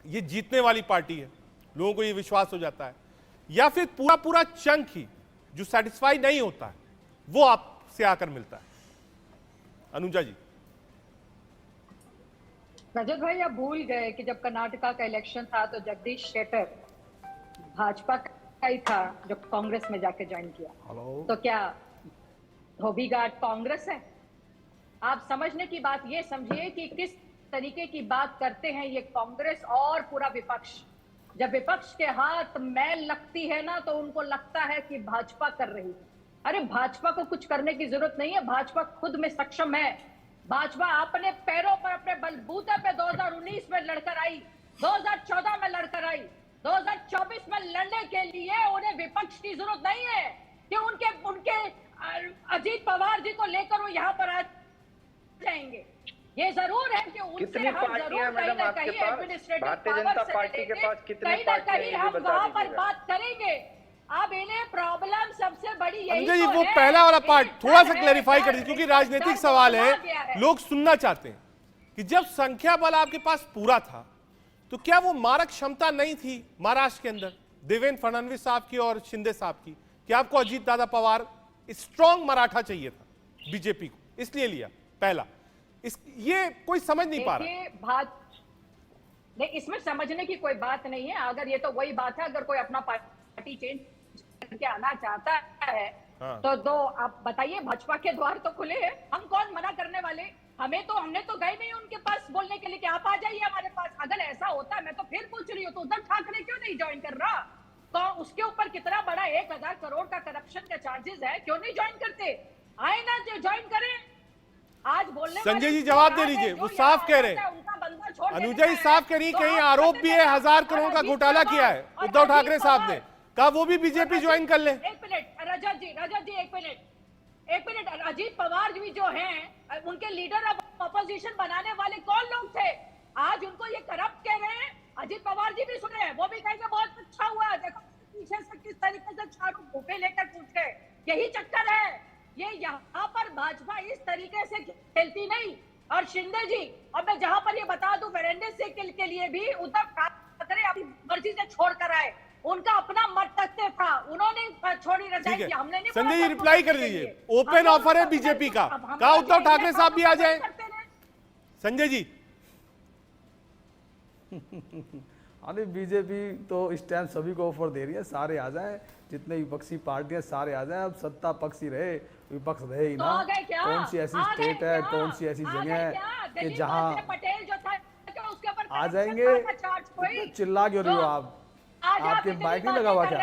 ये जीतने वाली पार्टी है, लोगों को ये विश्वास हो जाता है, या फिर पूरा पूरा चंक ही जो सेटिस्फाई नहीं होता है वो आपसे आकर मिलता है? अनुजा जी। रजत भाई, आप भूल गए कि जब कर्नाटका का इलेक्शन था तो जगदीश शेट्टर भाजपा का ही था जो कांग्रेस में जाके ज्वाइन किया। तो क्या धोबी घाट कांग्रेस है? आप समझने की बात ये समझिए कि किस तरीके की बात करते हैं ये कांग्रेस और पूरा विपक्ष। जब विपक्ष के हाथ मैल लगती है ना, तो उनको लगता है कि भाजपा कर रही है। अरे भाजपा को कुछ करने की जरूरत नहीं है, भाजपा खुद में सक्षम है। भाजपा अपने पैरों पर, अपने बलबूते पे 2019 में लड़कर आई, 2014 में लड़कर आई, 2024 में लड़ने के लिए उन्हें विपक्ष की जरूरत नहीं है कि उनके अजीत पवार जी को लेकर वो यहाँ पर आ जाएंगे। ये जरूर है कि उनसे कितनी हम पार्टियां जरूर कहीं मैडम ना आपके कहीं पास? एडमिनिस्ट्रेटिव भारतीय पावर जनता से पार्टी के लेके पास कितनी कहीं ना पार्टियां कहीं हैं, ये हम बता वहां पर दीजिएगा। बात करेंगे। अब इन्हें प्रॉब्लम सबसे बड़ी यही अनुजा जी, तो वो है, पहला वाला इन्हें पार्ट थोड़ा सा डर है, क्लेरिफाई कर डर- दीजिए, क्योंकि डर- राजनीतिक डर सवाल बढ़ा दिया है, लोग सुनना चाहते हैं कि जब संख्या बल आपके पास पूरा था तो क्या वो मारक क्षमता नहीं थी महाराष्ट्र के अंदर देवेंद्र फडणवीस साहब की और शिंदे साहब की, कि आपको अजीत दादा पवार स्ट्रॉन्ग मराठा चाहिए था बीजेपी को, इसलिए लिया पहला। ये कोई समझ नहीं पा रहा। नहीं, इसमें समझने की कोई बात नहीं है। अगर ये तो वही बात है, अगर कोई अपना पार्टी चेंज करके आना चाहता है हाँ। तो आप बताइए, भाजपा के द्वार तो खुले हैं, हम कौन मना करने वाले। हमने तो गए नहीं उनके पास बोलने के लिए कि आप आ जाइए हमारे पास। अगर ऐसा होता, मैं तो फिर पूछ रही हूँ, तो उद्धव ठाकरे क्यों नहीं ज्वाइन कर रहा? तो उसके ऊपर कितना बड़ा 1000 करोड़ का करप्शन का चार्जेस है, क्यों नहीं ज्वाइन करते? आए ना, ज्वाइन करें। आज बोलने संजय जी जवाब दे लीजिए, वो साफ कह रहे हैं, अनुजा जी साफ कह रही, कहीं आरोप भी है 1000 करोड़ का घोटाला किया है उद्धव ठाकरे साहब ने, कहा वो भी बीजेपी ज्वाइन कर ले। एक मिनट रजत जी एक मिनट अजीत पवार जी जो हैं, उनके लीडर ऑफ अपोजिशन बनाने वाले कौन लोग थे? आज उनको ये करप्ट कह रहे हैं। अजीत पवार जी भी सुने, वो भी कहेंगे बहुत अच्छा हुआ, देखो पीछे से किस तरीके से चारों भूखे लेकर पूछ गए। यही चक्कर है, ये यहाँ पर भाजपा इस तरीके से खेलती नहीं। और शिंदे जी, और मैं जहां पर ये बता दूं, वेरेंडे से के लिए भी उद्धव ठाकरे अपनी मर्जी से छोड़ कर आए, उनका अपना मत तथ्य था, उन्होंने छोड़ी रजाई की, हमने नहीं। संजय जी रिप्लाई कर दीजिए, ओपन ऑफर है बीजेपी का, कहा उद्धव ठाकरे साहब भी आ जाए। संजय जी अरे बीजेपी तो इस टाइम सभी को ऑफर दे रही है, सारे आ जाएं, जितने विपक्षी पार्टियां सारे आ जाएं। अब सत्ता पक्ष ही रहे, विपक्ष रहे ही ना। कौन सी ऐसी स्टेट है, कौन सी ऐसी जगह है कि जहां पटेल जो था उसके ऊपर आ जाएंगे? चिल्ला क्यों रही हो आप? आपके माइक नहीं लगा हुआ क्या?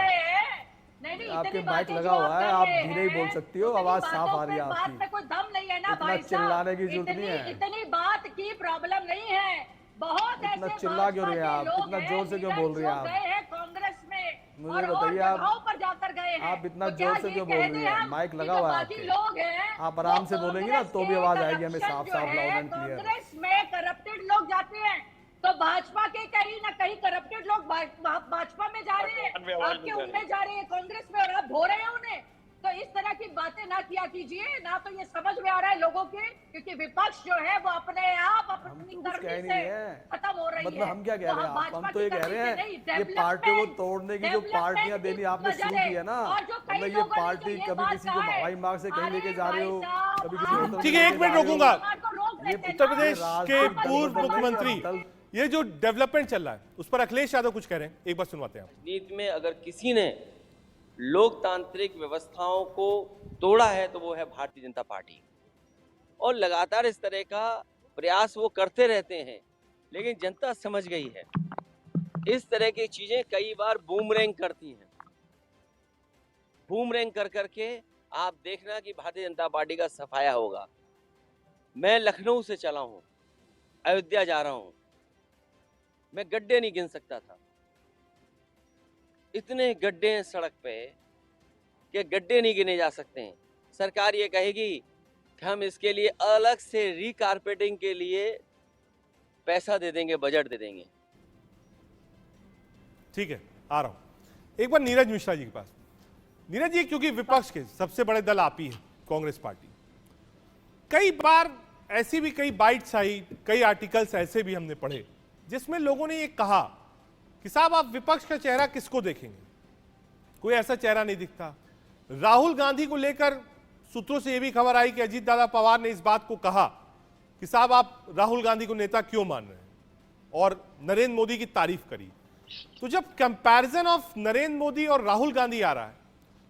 आपके माइक लगा हुआ है, आप धीरे ही बोल सकती हो, आवाज साफ आ रही है आपकी। बात में कोई दम नहीं है ना इतना भाई साहब, चिल्लाने की जरूरत नहीं है। इतनी बात की प्रॉब्लम नहीं है। बहुत इतना ऐसे चिल्ला क्यों रही हैं भाजपा आप? के लोग इतना हैं, जोर से क्यों बोल रही हैं आप? गए हैं कांग्रेस में, मुझे और बताइए जगहों पर जाकर गए हैं। आप इतना तो क्या जोर से ये क्यों बोल कह रही दें हैं? हम माइक कि लगा जो हुआ है बाकी आपके। लोग हैं, आप आराम वो से बोलेंगी ना, कांग्रेस तो भी के आवाज आएगी हमें corruption साफ जो साफ, है, लाउड एंड क्लियर। कांग्रेस में करप्टेड लोग जाते हैं, तो भाजपा के कहीं ना कहीं करप्टेड लोग भाजपा में जा रहे हैं, आपके उनमें जा रहे हैं कांग्रेस में, और आप धो रहे हैं उन्हें। तो इस तरह की बातें ना किया कीजिए, ना तो ये समझ में आ रहा है लोगों के, क्योंकि विपक्ष जो है वो अपने आप अपनी करनी से खत्म हो रही है। मतलब हम क्या कह रहे हैं? हम तो ये कह रहे हैं, ये डेवलपमेंट पार्टियों को तोड़ने की जो पार्टियां देनी आपने शुरू की है ना, मतलब ये पार्टी कभी किसी को हवाई मार्ग से कहीं लेके जा रहे हो, कभी किसी होटल में ठीक है, एक लेके मिनट जा रहे हो। रोकूंगा। ये उत्तर प्रदेश के पूर्व मुख्यमंत्री, ये जो डेवलपमेंट चल रहा है उस पर अखिलेश यादव कुछ कह रहे हैं, एक बार सुनवाते हैं। नीति में अगर किसी ने लोकतांत्रिक व्यवस्थाओं को तोड़ा है तो वो है भारतीय जनता पार्टी, और लगातार इस तरह का प्रयास वो करते रहते हैं, लेकिन जनता समझ गई है इस तरह की चीजें कई बार बूमरैंग करती हैं। बूमरैंग कर करके आप देखना कि भारतीय जनता पार्टी का सफाया होगा। मैं लखनऊ से चला हूं, अयोध्या जा रहा हूं, मैं गड्ढे नहीं गिन सकता था, इतने गड्ढे हैं सड़क पे कि गड्ढे नहीं गिने जा सकते हैं। सरकार ये कहेगी कि हम इसके लिए अलग से रीकारपेटिंग के लिए पैसा दे देंगे, बजट दे देंगे। ठीक है, आ रहा हूं एक बार नीरज मिश्रा जी के पास। नीरज जी, क्योंकि विपक्ष के सबसे बड़े दल आप ही है, कांग्रेस पार्टी, कई बार ऐसी भी कई बाइट्स आई, कई आर्टिकल्स ऐसे भी हमने पढ़े जिसमें लोगों ने ये कहा कि साहब आप विपक्ष का चेहरा किसको देखेंगे, कोई ऐसा चेहरा नहीं दिखता। राहुल गांधी को लेकर सूत्रों से यह भी खबर आई कि अजीत दादा पवार ने इस बात को कहा कि साहब आप राहुल गांधी को नेता क्यों मान रहे हैं, और नरेंद्र मोदी की तारीफ करी। तो जब कंपैरिजन ऑफ नरेंद्र मोदी और राहुल गांधी आ रहा है,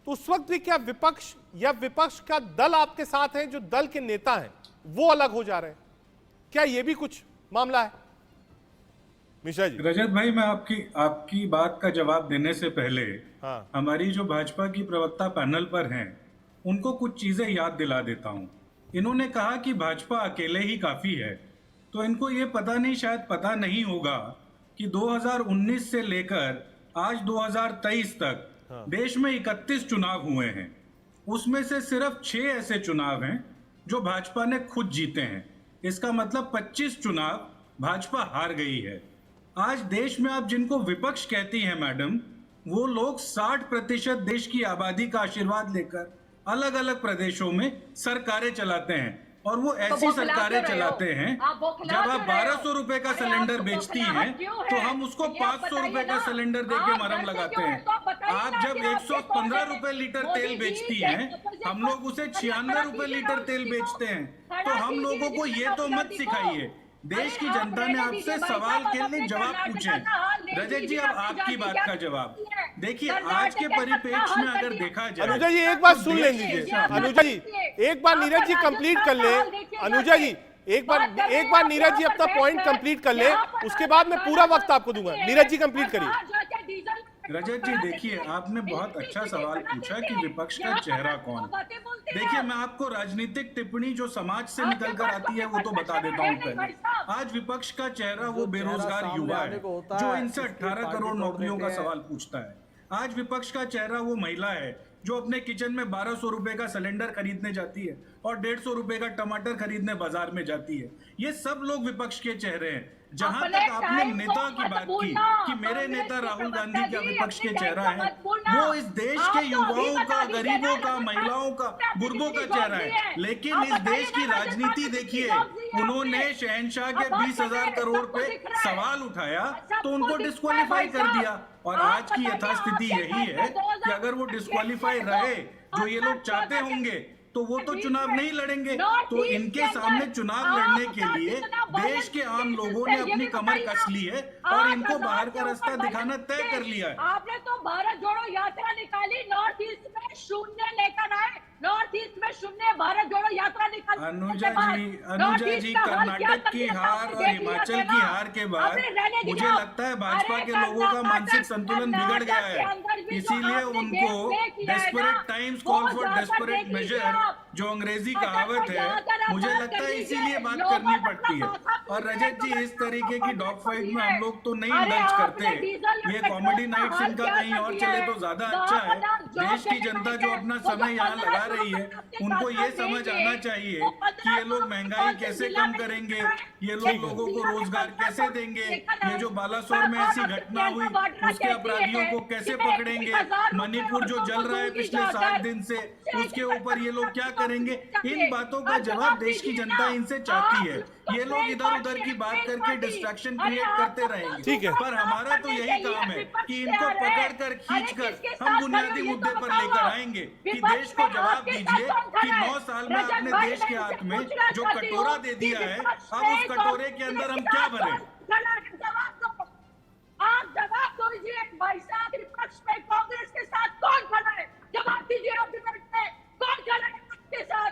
तो उस वक्त भी क्या विपक्ष या विपक्ष का दल आपके साथ है, जो दल के नेता हैं वो अलग हो जा रहे हैं? क्या यह भी कुछ मामला है? मिश्रा जी। रजत भाई, मैं आपकी बात का जवाब देने से पहले हमारी जो भाजपा की प्रवक्ता पैनल पर हैं, उनको कुछ चीजें याद दिला देता हूं। इन्होंने कहा कि भाजपा अकेले ही काफी है, तो इनको ये पता नहीं, शायद पता नहीं होगा कि 2019 से लेकर आज 2023 तक देश में 31 चुनाव हुए हैं। उसमें से सिर्फ 6 ऐसे चुनाव हैं जो भाजपा ने खुद जीते हैं। इसका मतलब 25 चुनाव भाजपा हार गई है। आज देश में आप जिनको विपक्ष कहती हैं मैडम, वो लोग 60% देश की आबादी का आशीर्वाद लेकर अलग अलग प्रदेशों में सरकारें चलाते हैं, और वो ऐसी सरकारें चलाते हैं जब आप 1200 रुपए का सिलेंडर बेचती हैं तो हम उसको 500 रुपए का सिलेंडर देके मरहम लगाते हैं। आप जब 115 रुपए लीटर तेल बेचती हैं, हम लोग उसे 96 रुपए लीटर तेल बेचते हैं। तो हम लोगों को ये तो मत सिखाइए। देश की जनता ने आपसे सवाल के लिए जवाब पूछे। रजत जी, अब आपकी बात का जवाब देखिए। आज के परिप्रेक्ष्य में अगर देखा जाए, अनुजा जी एक बात सुन लें दीजिए। अनुजा जी एक बार नीरज जी कंप्लीट कर ले। अनुजा जी एक बार नीरज जी अपना पॉइंट कंप्लीट कर ले, उसके बाद मैं पूरा वक्त आपको दूंगा। नीरज जी कंप्लीट करिए। रजत जी देखिए, आपने बहुत अच्छा सवाल पूछा कि विपक्ष का चेहरा कौन। देखिए, मैं आपको राजनीतिक टिप्पणी जो समाज से निकल कर आती है वो तो बता देता हूँ पहले। आज विपक्ष का चेहरा वो बेरोजगार युवा है जो इनसे 18 करोड़ नौकरियों का सवाल पूछता है। आज विपक्ष का चेहरा वो महिला है जो अपने किचन में 1200 रुपए का सिलेंडर खरीदने जाती है और 150 रुपए का टमाटर खरीदने बाजार में जाती है। ये सब लोग विपक्ष के चेहरे हैं। जहां तक आपने नेता की बात की कि मेरे नेता राहुल गांधी क्या विपक्ष के चेहरा है, वो इस देश के युवाओं का, गरीबों का, महिलाओं का, गुर्बों का चेहरा है। लेकिन इस देश की राजनीति देखिए, उन्होंने शहंशाह के 20,000 करोड़ पे सवाल उठाया तो उनको डिस्क्वालीफाई कर दिया। और आज की यथास्थिति यही है कि अगर वो डिस्क्वालीफाई रहे जो ये लोग चाहते होंगे तो वो तो चुनाव नहीं लड़ेंगे। तो इनके सामने चुनाव लड़ने के लिए देश के आम लोगों ने अपनी कमर कस ली है और इनको बाहर का रास्ता दिखाना तय कर लिया है। आपने तो भारत जोड़ो यात्रा निकाली, नॉर्थ ईस्ट में शून्य लेकर आए, नॉर्थ ईस्ट में शून्य भारत जोड़ो यात्रा निकाली। अनुजा जी कर्नाटक की हार और हिमाचल की हार के बाद मुझे लगता है भाजपा के लोगों का मानसिक संतुलन बिगड़ गया है। इसीलिए उनको desperate times call for desperate measure, जो अंग्रेजी कहावत है, मुझे लगता है इसीलिए बात करनी पड़ती है। और रजत जी, इस तरीके की डॉग फाइट में हम लोग तो नहीं इंडल्ज करते। ये कॉमेडी नाइट्स इनका कहीं और चले तो ज्यादा अच्छा है। देश की जनता जो अपना समय यहाँ लगा रही है, उनको ये समझ आना चाहिए कि ये लोग महंगाई कैसे कम करेंगे, ये लोग लोगों को रोजगार कैसे देंगे, ये जो बालासोर में ऐसी घटना हुई उसके अपराधियों को कैसे पकड़ेंगे, मणिपुर जो जल रहा है पिछले 7 दिन से, उसके ऊपर ये लोग क्या करेंगे। इन बातों का जवाब देश की जनता इनसे चाहती है। ये लोग इधर उधर की बात करके डिस्ट्रैक्शन क्रिएट करते रहेंगे। ठीक है, पर हमारा तो यही काम है कि इनको पकड़कर खींचकर हम बुनियादी मुद्दे पर लेकर आएंगे कि देश को जवाब दीजिए कि 9 साल में आपने देश के हाथ में जो कटोरा दे दिया है, अब उस कटोरे के अंदर हम क्या भरें। आप जवाब दीजिए भाई साहब, विपक्ष में कांग्रेस के साथ कौन खड़ा है? जवाब दीजिए। आप विपक्ष में कौन खड़ा है के साथ?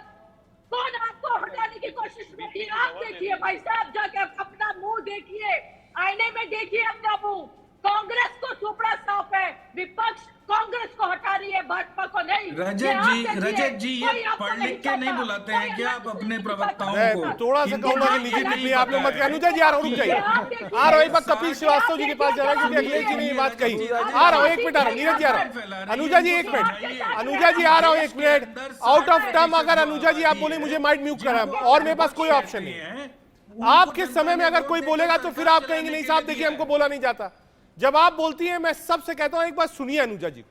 कौन आपको हटाने की कोशिश में की? आप देखिए भाई साहब, जाके अपना मुंह देखिए, आईने में देखिए अपना मुंह। कांग्रेस को सुपड़ा साफ है, विपक्ष कांग्रेस को हटा रही है, भाजपा को नहीं। रजत जी ये पढ़ लिख के नहीं बुलाते हैं क्या आप अपने प्रवक्ताओं को? थोड़ा सा कहूंगा कि निजी टिप्पणी आप लोग मत। अनुजा जी आ रहा हूं, रुक जाइए। आ रहा हूं, एक बार कपिल श्रीवास्तव जी के पास जा रहा है क्योंकि अखिलेश जी ने ये बात कही। आ रहा हूं, 1 मिनट आ रहा हूं। नीरज जी आ रहा हूं। अनुजा जी 1 मिनट। अनुजा जी आ रहा हूं, 1 मिनट। आउट ऑफ टर्म अगर अनुजा जी आप बोले मुझे माइक म्यूट करा और मेरे पास कोई ऑप्शन नहीं है। आपके समय में अगर कोई बोलेगा तो फिर आप कहेंगे नहीं साहब देखिए हमको बोला नहीं जाता। जब आप बोलती हैं, मैं सबसे कहता हूं एक बार सुनिए अनुजा जी,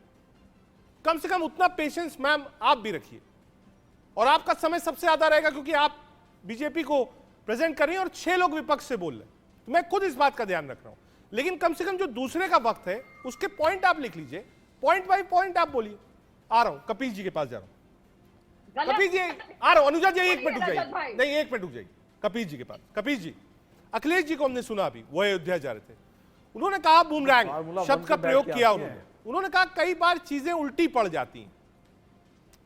कम से कम उतना पेशेंस मैम आप भी रखिए। और आपका समय सबसे ज्यादा रहेगा क्योंकि आप बीजेपी को प्रेजेंट कर रही हैं और 6 लोग विपक्ष से बोल रहे हैं, तो मैं खुद इस बात का ध्यान रख रहा हूं। लेकिन कम से कम जो दूसरे का वक्त है उसके पॉइंट आप लिख लीजिए, पॉइंट बाय पॉइंट आप बोलिए। आ रहा हूं, कपिल जी के पास जा रहा हूं। कपिल जी आ रहा हूं। अनुजा जी 1 मिनट रुक जाइए, नहीं 1 मिनट रुक जाइए। कपिल जी के पास। कपिल जी, अखिलेश जी को हमने सुना अभी, वो अयोध्या जा रहे थे, उन्होंने कहा बूमरैंग शब्द का प्रयोग किया। उन्होंने कहा कई बार चीजें उल्टी पड़ जाती हैं।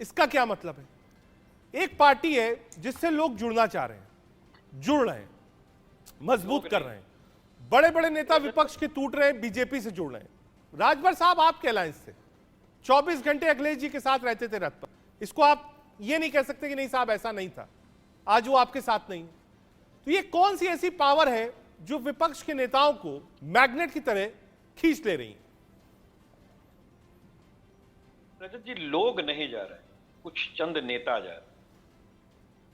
इसका क्या मतलब है? एक पार्टी है जिससे लोग जुड़ना चाह रहे हैं, जुड़ रहे हैं, मजबूत कर रहे हैं। बड़े बड़े नेता विपक्ष के टूट रहे हैं, बीजेपी से जुड़ रहे हैं। राजभर साहब आपके अलायंस से 24 घंटे अखिलेश जी के साथ रहते थे रथ पर। इसको आप ये नहीं कह सकते कि नहीं साहब ऐसा नहीं था, आज वो आपके साथ नहीं है। तो ये कौन सी ऐसी पावर है जो विपक्ष के नेताओं को मैग्नेट की तरह खींच ले रही है? रजत जी, लोग नहीं जा रहे, कुछ चंद नेता जा रहे हैं।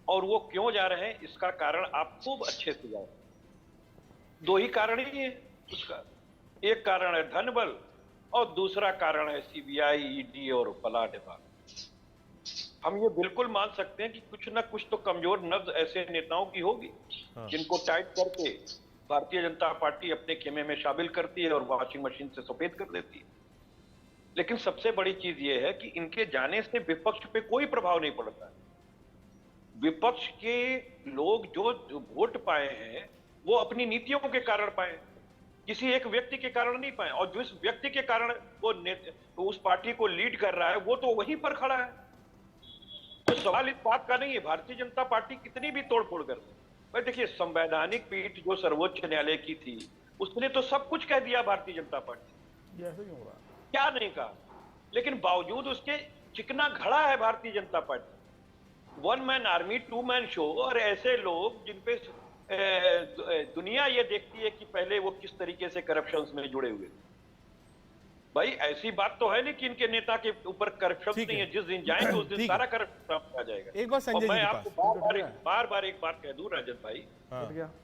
और वो क्यों जा रहे हैं इसका कारण आप खूब अच्छे से जान, दो ही कारण ही है उसका। एक कारण है धन बल और दूसरा कारण है सीबीआई, ईडी और पलाट विभाग। हम ये बिल्कुल मान सकते हैं कि कुछ ना कुछ तो कमजोर नब्ज ऐसे नेताओं की होगी जिनको टाइट करके भारतीय जनता पार्टी अपने खेमे में शामिल करती है और वॉशिंग मशीन से सफेद कर देती है। लेकिन सबसे बड़ी चीज ये है कि इनके जाने से विपक्ष पे कोई प्रभाव नहीं पड़ता है। विपक्ष के लोग जो वोट पाए हैं वो अपनी नीतियों के कारण पाए, किसी एक व्यक्ति के कारण नहीं पाए। और जिस व्यक्ति के कारण वो उस पार्टी को लीड कर रहा है वो तो वहीं पर खड़ा है। तो सवाल इस बात का नहीं है भारतीय जनता पार्टी कितनी भी तोड़फोड़ कर दे। भाई देखिए, संवैधानिक पीठ जो सर्वोच्च न्यायालय की थी उसने तो सब कुछ कह दिया भारतीय जनता पार्टी, ऐसे क्यों हो रहा है? क्या नहीं कहा, लेकिन बावजूद उसके चिकना घड़ा है Bharatiya Janata Party. One man army, two man show, और ऐसे लोग जिनपे दुनिया ये देखती है कि पहले वो किस तरीके से करप्शन में जुड़े हुए। भाई ऐसी बात तो है नहीं कि इनके नेता के ऊपर करप्शन नहीं है। जिस दिन जाएंगे उस दिन सारा करप्शन आ जाएगा। एक बार संजय मैं जी के आपको बार बार एक बात कह दूं राजन भाई,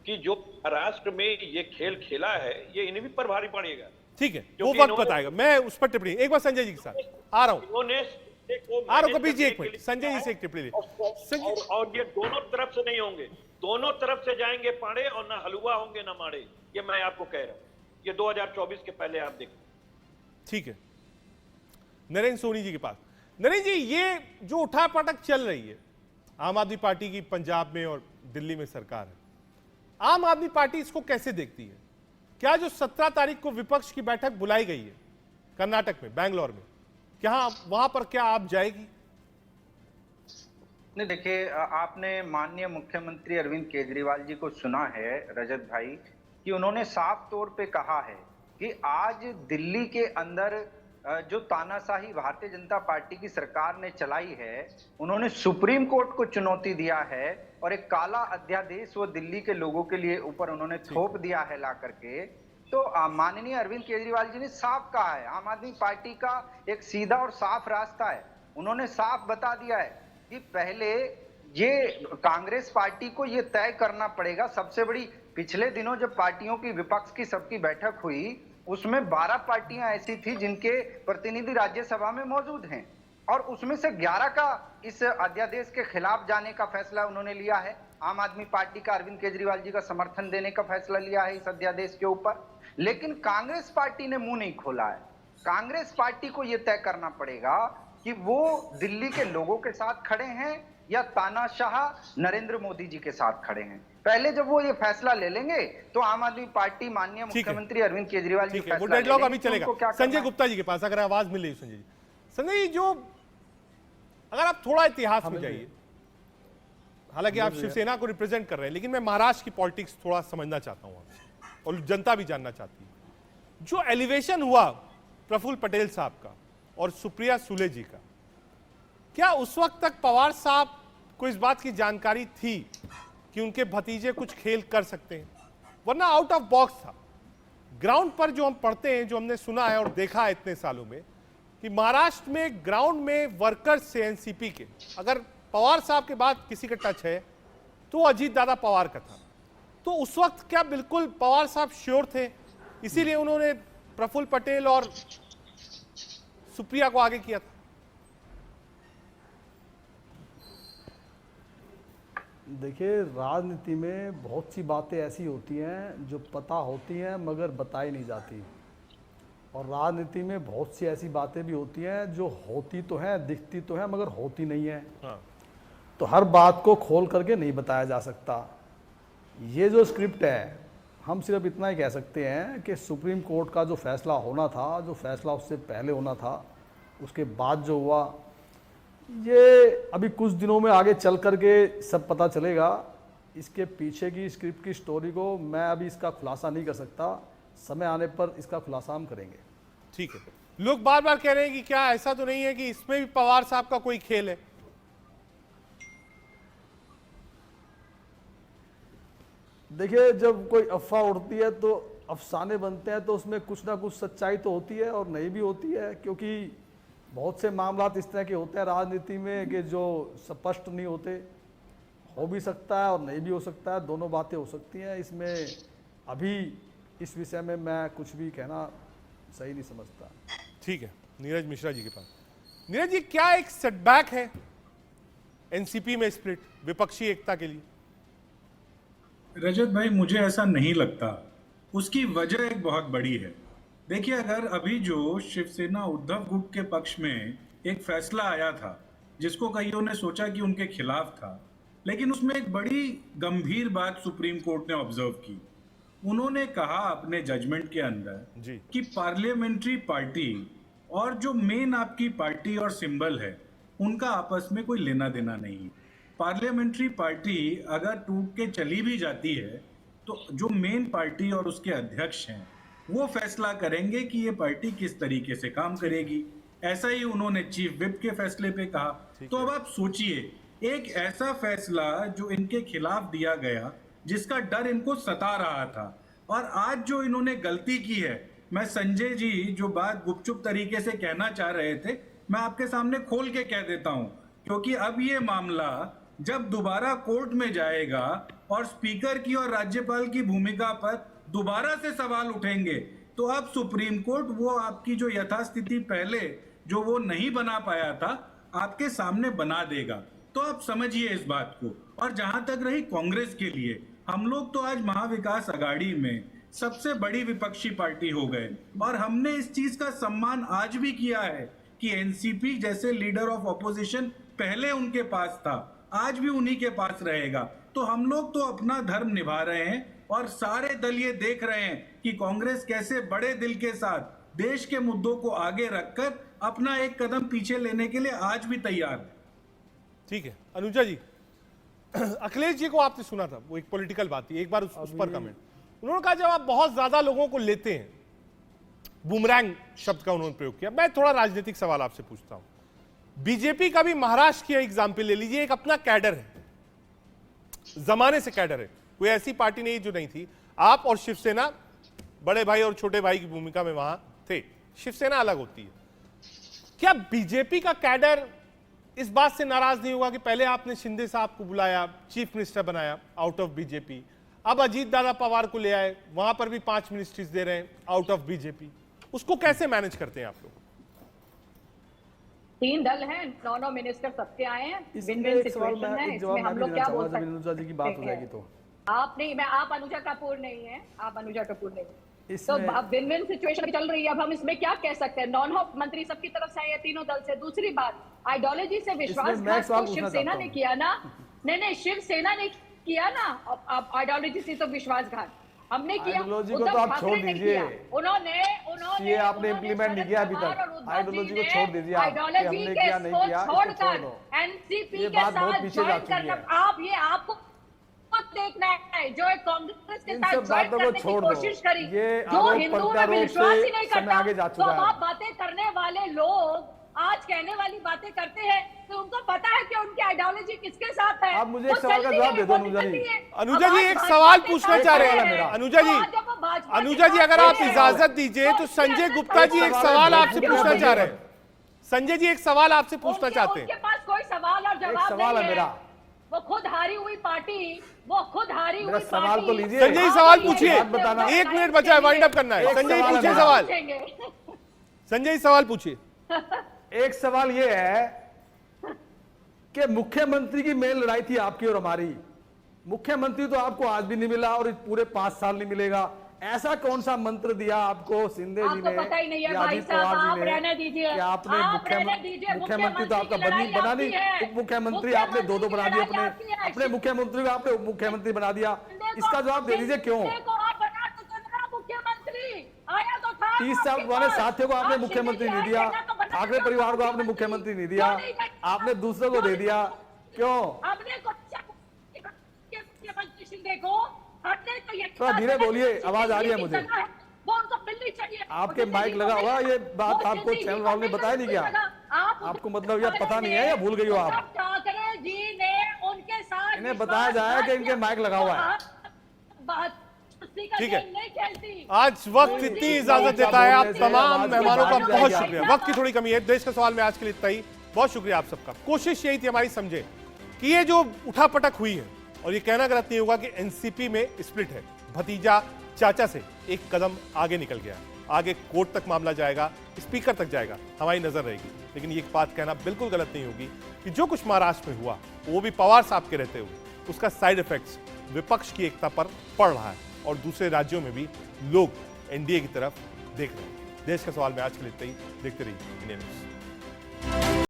कि जो महाराष्ट्र में ये खेल खेला है ये इन्हें पर भारी पड़ेगा। ठीक है, वो वक्त बताएगा। मैं उस पर टिप्पणी एक बार संजय जी के साथ आ रहा हूं। आ रहा कभी जी, एक मिनट संजय जी से एक टिप्पणी। और ये दोनों तरफ से नहीं होंगे, दोनों तरफ से जाएंगे पाड़े, और ना हलवा होंगे ना माड़े। ये मैं आपको कह रहा हूं, ये 2024 के पहले आप देखो। ठीक है, नरेंद्र सोनी जी के पास। नरेंद्र जी, ये जो उठापटक चल रही है आम आदमी पार्टी की पंजाब में और दिल्ली में सरकार है, आम आदमी पार्टी इसको कैसे देखती है? क्या जो 17 तारीख को विपक्ष की बैठक बुलाई गई है कर्नाटक में, बैंगलोर में, क्या वहां पर क्या आप जाएगी? नहीं, देखिए, आपने माननीय मुख्यमंत्री अरविंद केजरीवाल जी को सुना है रजत भाई, कि उन्होंने साफ तौर पे कहा है कि आज दिल्ली के अंदर जो तानाशाही भारतीय जनता पार्टी की सरकार ने चलाई है, उन्होंने सुप्रीम कोर्ट को चुनौती दिया है और एक काला अध्यादेश वो दिल्ली के लोगों के लिए ऊपर उन्होंने थोप दिया है ला करके। तो माननीय अरविंद केजरीवाल जी ने साफ कहा है, आम आदमी पार्टी का एक सीधा और साफ रास्ता है। उन्होंने साफ बता दिया है कि पहले ये कांग्रेस पार्टी को ये तय करना पड़ेगा। सबसे बड़ी, पिछले दिनों जब पार्टियों की विपक्ष की सबकी बैठक हुई उसमें 12 पार्टियां ऐसी थी जिनके प्रतिनिधि राज्यसभा में मौजूद हैं, और उसमें से 11 का इस अध्यादेश के खिलाफ जाने का फैसला उन्होंने लिया है। आम आदमी पार्टी का अरविंद केजरीवाल जी का समर्थन देने का फैसला लिया है इस अध्यादेश के ऊपर। लेकिन कांग्रेस पार्टी ने मुंह नहीं खोला है। कांग्रेस पार्टी को यह तय करना पड़ेगा कि वो दिल्ली के लोगों के साथ खड़े हैं या तानाशाह नरेंद्र मोदी जी के साथ खड़े हैं। पहले जब वो ये फैसला ले लेंगे तो आम आदमी पार्टी माननीय मुख्यमंत्री अरविंद केजरीवाल जी वो डेडलॉक अभी चलेगा। संजय गुप्ता जी के पास अगर आवाज मिल रही है संजय जी। संजय जी, जो अगर आप थोड़ा इतिहास में जाइए, हालांकि आप शिवसेना को रिप्रेजेंट कर रहे हैं, लेकिन मैं महाराष्ट्र की पॉलिटिक्स थोड़ा समझना चाहता हूं आपसे और जनता भी जानना चाहती है। जो एलिवेशन हुआ प्रफुल्ल पटेल साहब का और सुप्रिया सुले जी का, क्या उस वक्त तक पवार साहब को इस बात की जानकारी थी कि उनके भतीजे कुछ खेल कर सकते हैं? वरना आउट ऑफ बॉक्स था। ग्राउंड पर जो हम पढ़ते हैं, जो हमने सुना है और देखा है इतने सालों में, कि महाराष्ट्र में ग्राउंड में वर्कर्स से एनसीपी के, अगर पवार साहब के बाद किसी का टच है तो अजीत दादा पवार का था। तो उस वक्त क्या बिल्कुल पवार साहब श्योर थे, इसीलिए उन्होंने प्रफुल्ल पटेल और सुप्रिया को आगे किया था? देखिए, राजनीति में बहुत सी बातें ऐसी होती हैं जो पता होती हैं मगर बताई नहीं जाती, और राजनीति में बहुत सी ऐसी बातें भी होती हैं जो होती तो हैं, दिखती तो हैं, मगर होती नहीं है। तो हर बात को खोल करके नहीं बताया जा सकता। ये जो स्क्रिप्ट है, हम सिर्फ इतना ही कह सकते हैं कि सुप्रीम कोर्ट का जो फैसला होना था, जो फैसला उससे पहले होना था, उसके बाद जो हुआ, ये अभी कुछ दिनों में आगे चल करके सब पता चलेगा। इसके पीछे की स्क्रिप्ट की स्टोरी को मैं अभी इसका खुलासा नहीं कर सकता, समय आने पर इसका खुलासा हम करेंगे। ठीक है। लोग बार बार कह रहे हैं कि क्या ऐसा तो नहीं है कि इसमें भी पवार साहब का कोई खेल है? देखिए, जब कोई अफवाह उड़ती है तो अफसाने बनते हैं, तो उसमें कुछ ना कुछ सच्चाई तो होती है और नहीं भी होती है, क्योंकि बहुत से मामला इस तरह के होते हैं राजनीति में कि जो स्पष्ट नहीं होते, हो भी सकता है और नहीं भी हो सकता है, दोनों बातें हो सकती हैं। इसमें अभी इस विषय में मैं कुछ भी कहना सही नहीं समझता। ठीक है, नीरज मिश्रा जी के पास। नीरज जी, क्या एक सेटबैक है एनसीपी में स्प्लिट विपक्षी एकता के लिए? रजत भाई, मुझे ऐसा नहीं लगता। उसकी वजह एक बहुत बड़ी है। देखिए, अगर अभी जो शिवसेना उद्धव गुट के पक्ष में एक फैसला आया था जिसको कईयों ने सोचा कि उनके खिलाफ था, लेकिन उसमें एक बड़ी गंभीर बात सुप्रीम कोर्ट ने ऑब्जर्व की। उन्होंने कहा अपने जजमेंट के अंदर कि पार्लियामेंट्री पार्टी और जो मेन आपकी पार्टी और सिंबल है उनका आपस में कोई लेना देना नहीं। पार्लियामेंट्री पार्टी अगर टूट के चली भी जाती है तो जो मेन पार्टी और उसके अध्यक्ष हैं वो फैसला करेंगे कि ये पार्टी किस तरीके से काम करेगी। ऐसा ही उन्होंने चीफ विप के फैसले पे कहा। तो अब आप सोचिए, एक ऐसा फैसला जो इनके खिलाफ दिया गया जिसका डर इनको सता रहा था, और आज जो इन्होंने गलती की है, मैं संजय जी जो बात गुपचुप तरीके से कहना चाह रहे थे मैं आपके सामने खोल के कह देता हूं, क्योंकि अब ये मामला जब दोबारा कोर्ट में जाएगा और स्पीकर की और राज्यपाल की भूमिका पर दोबारा से सवाल उठेंगे तो अब सुप्रीम कोर्ट वो आपकी जो यथास्थिति पहले जो वो नहीं बना पाया था आपके सामने बना देगा। तो आप समझिए इस बात को। और जहां तक रही कांग्रेस के लिए, हम लोग तो आज महाविकास अघाड़ी में सबसे बड़ी विपक्षी पार्टी हो गए और हमने इस चीज का सम्मान आज भी किया है कि एनसीपी जैसे लीडर ऑफ ऑपोजिशन पहले उनके पास था, आज भी उन्हीं के पास रहेगा। तो हम लोग तो अपना धर्म निभा रहे हैं और सारे दल ये देख रहे हैं कि कांग्रेस कैसे बड़े दिल के साथ देश के मुद्दों को आगे रखकर अपना एक कदम पीछे लेने के लिए आज भी तैयार है। ठीक है, अनुजा जी, अखिलेश जी को आपने सुना था, वो एक पॉलिटिकल बात थी, एक बार उस पर कमेंट। उन्होंने कहा जब आप बहुत ज्यादा लोगों को लेते हैं, बूमरैंग शब्द का उन्होंने प्रयोग किया। मैं थोड़ा राजनीतिक सवाल आपसे पूछता हूं। बीजेपी का भी महाराष्ट्र की एग्जाम्पल ले लीजिए, एक अपना कैडर है, जमाने से कैडर है, कोई ऐसी पार्टी नहीं जो नहीं थी। आप और शिवसेना बड़े भाई और छोटे भाई की भूमिका में वहां थे, शिवसेना अलग होती है। क्या बीजेपी का कैडर इस बात से नाराज नहीं होगा कि पहले आपने शिंदे साहब को बुलाया, चीफ मिनिस्टर बनाया आउट ऑफ बीजेपी, अब अजीत दादा पवार को ले आए, वहां पर भी 5 मिनिस्ट्रीज दे रहे हैं आउट ऑफ बीजेपी, उसको कैसे मैनेज करते हैं आप लोग? 3 दल हैं, 9 मिनिस्टर सबके आए हैं, विन विन सिचुएशन है, इसमें हम लोग क्या बोल सकते हैं? अनुजा जी की बात हो जाएगी तो आप नहीं, मैं आप अनुजा कपूर नहीं है, आप अनुजा कपूर नहीं, तो अब विन विन सिचुएशन चल रही है। अब हम इसमें क्या कह सकते हैं? 9 मंत्री सबकी तरफ से आए हैं, तीनों दल से। दूसरी बात, आइडियोलॉजी से विश्वासघात तो शिवसेना ने किया ना, नहीं शिवसेना ने किया ना, अब आइडियोलॉजी से तो विश्वासघात हमने किया। आइडियोलॉजी को तो आप छोड़ दीजिए, उन्होंने ये आपने इम्प्लीमेंट नहीं किया अभी तक। आइडियोलॉजी को छोड़ दीजिए, आइडियोलॉजी के छोड़कर एनसीपी के साथ ज्वाइन करना, आप ये आपको देखना है जो कांग्रेस के साथ ज्वाइन करने की कोशिश करी, जो हिंदुओं में विश्वास ही नहीं करता, तो अब आप बातें करने वाले लोग आज कहने वाली बातें करते हैं तो उनको पता है कि उनकी आइडियोलॉजी किसके साथ है। आप मुझे एक सवाल का जवाब दे दो अनुजा जी। अनुजा जी एक सवाल पूछना चाह रहे हैं। अनुजा जी अगर आप इजाजत दीजिए तो संजय गुप्ता जी एक सवाल आपसे पूछना चाह रहे हैं। संजय जी एक सवाल आपसे पूछना चाहते हैं। उनके पास कोई सवाल और जवाब नहीं है, वो खुद हारी हुई पार्टी, वो खुद हारी हुई सवाल तो लीजिए। संजय जी सवाल पूछिए, 1 मिनट बचा है, वाइंड अप करना है। संजय जी पूछिए सवाल। संजय जी सवाल पूछिए। एक सवाल ये है कि मुख्यमंत्री की मेन लड़ाई थी आपकी और हमारी। मुख्यमंत्री तो आपको आज भी नहीं मिला और पूरे 5 साल नहीं मिलेगा। ऐसा कौन सा मंत्र दिया आपको शिंदे जी ने, पता ही नहीं है भाई साहब, आप रहने दीजिए, कि आपने मुख्यमंत्री तो आपका बना नहीं, उप मुख्यमंत्री आपने 2 बना दिए, अपने मुख्यमंत्री को आपने उप मुख्यमंत्री बना दिया। इसका जवाब दे दीजिए क्यों? मुख्यमंत्री आया तो था, 30 साल पुराने साथियों को आपने मुख्यमंत्री नहीं दिया, ठाकरे परिवार को आपने मुख्यमंत्री नहीं दिया, आपने दूसरों को दे दिया, क्यों? थोड़ा धीरे बोलिए, आवाज आ रही है मुझे। आपके माइक लगा हुआ, ये बात आपको चैनल वालों ने बताया नहीं क्या? आपको मतलब यह पता नहीं है या भूल गई हो आप? ठाकरे जी ने उनके साथ इन्हें बताया जाए कि इनके माइक लगा हुआ है। ठीक है, आज वक्त इतनी इजाजत देता है। आप तमाम मेहमानों का बहुत शुक्रिया। वक्त की थोड़ी कमी है। देश का सवाल में आज के लिए इतना ही। बहुत शुक्रिया आप सबका। कोशिश यही थी हमारी, समझे कि ये जो उठापटक हुई है, और ये कहना गलत नहीं होगा कि एनसीपी में स्प्लिट है, भतीजा चाचा से एक कदम आगे निकल गया, आगे कोर्ट तक मामला जाएगा, स्पीकर तक जाएगा, हमारी नजर रहेगी। लेकिन ये बात कहना बिल्कुल गलत नहीं होगी कि जो कुछ महाराष्ट्र में हुआ, वो भी पवार साहब के रहते हुए, उसका साइड इफेक्ट्स विपक्ष की एकता पर पड़ रहा है और दूसरे राज्यों में भी लोग एनडीए की तरफ देख रहे हैं। देश का सवाल में आज के लिए इतना ही। देखते रहिए इंडिया न्यूज़।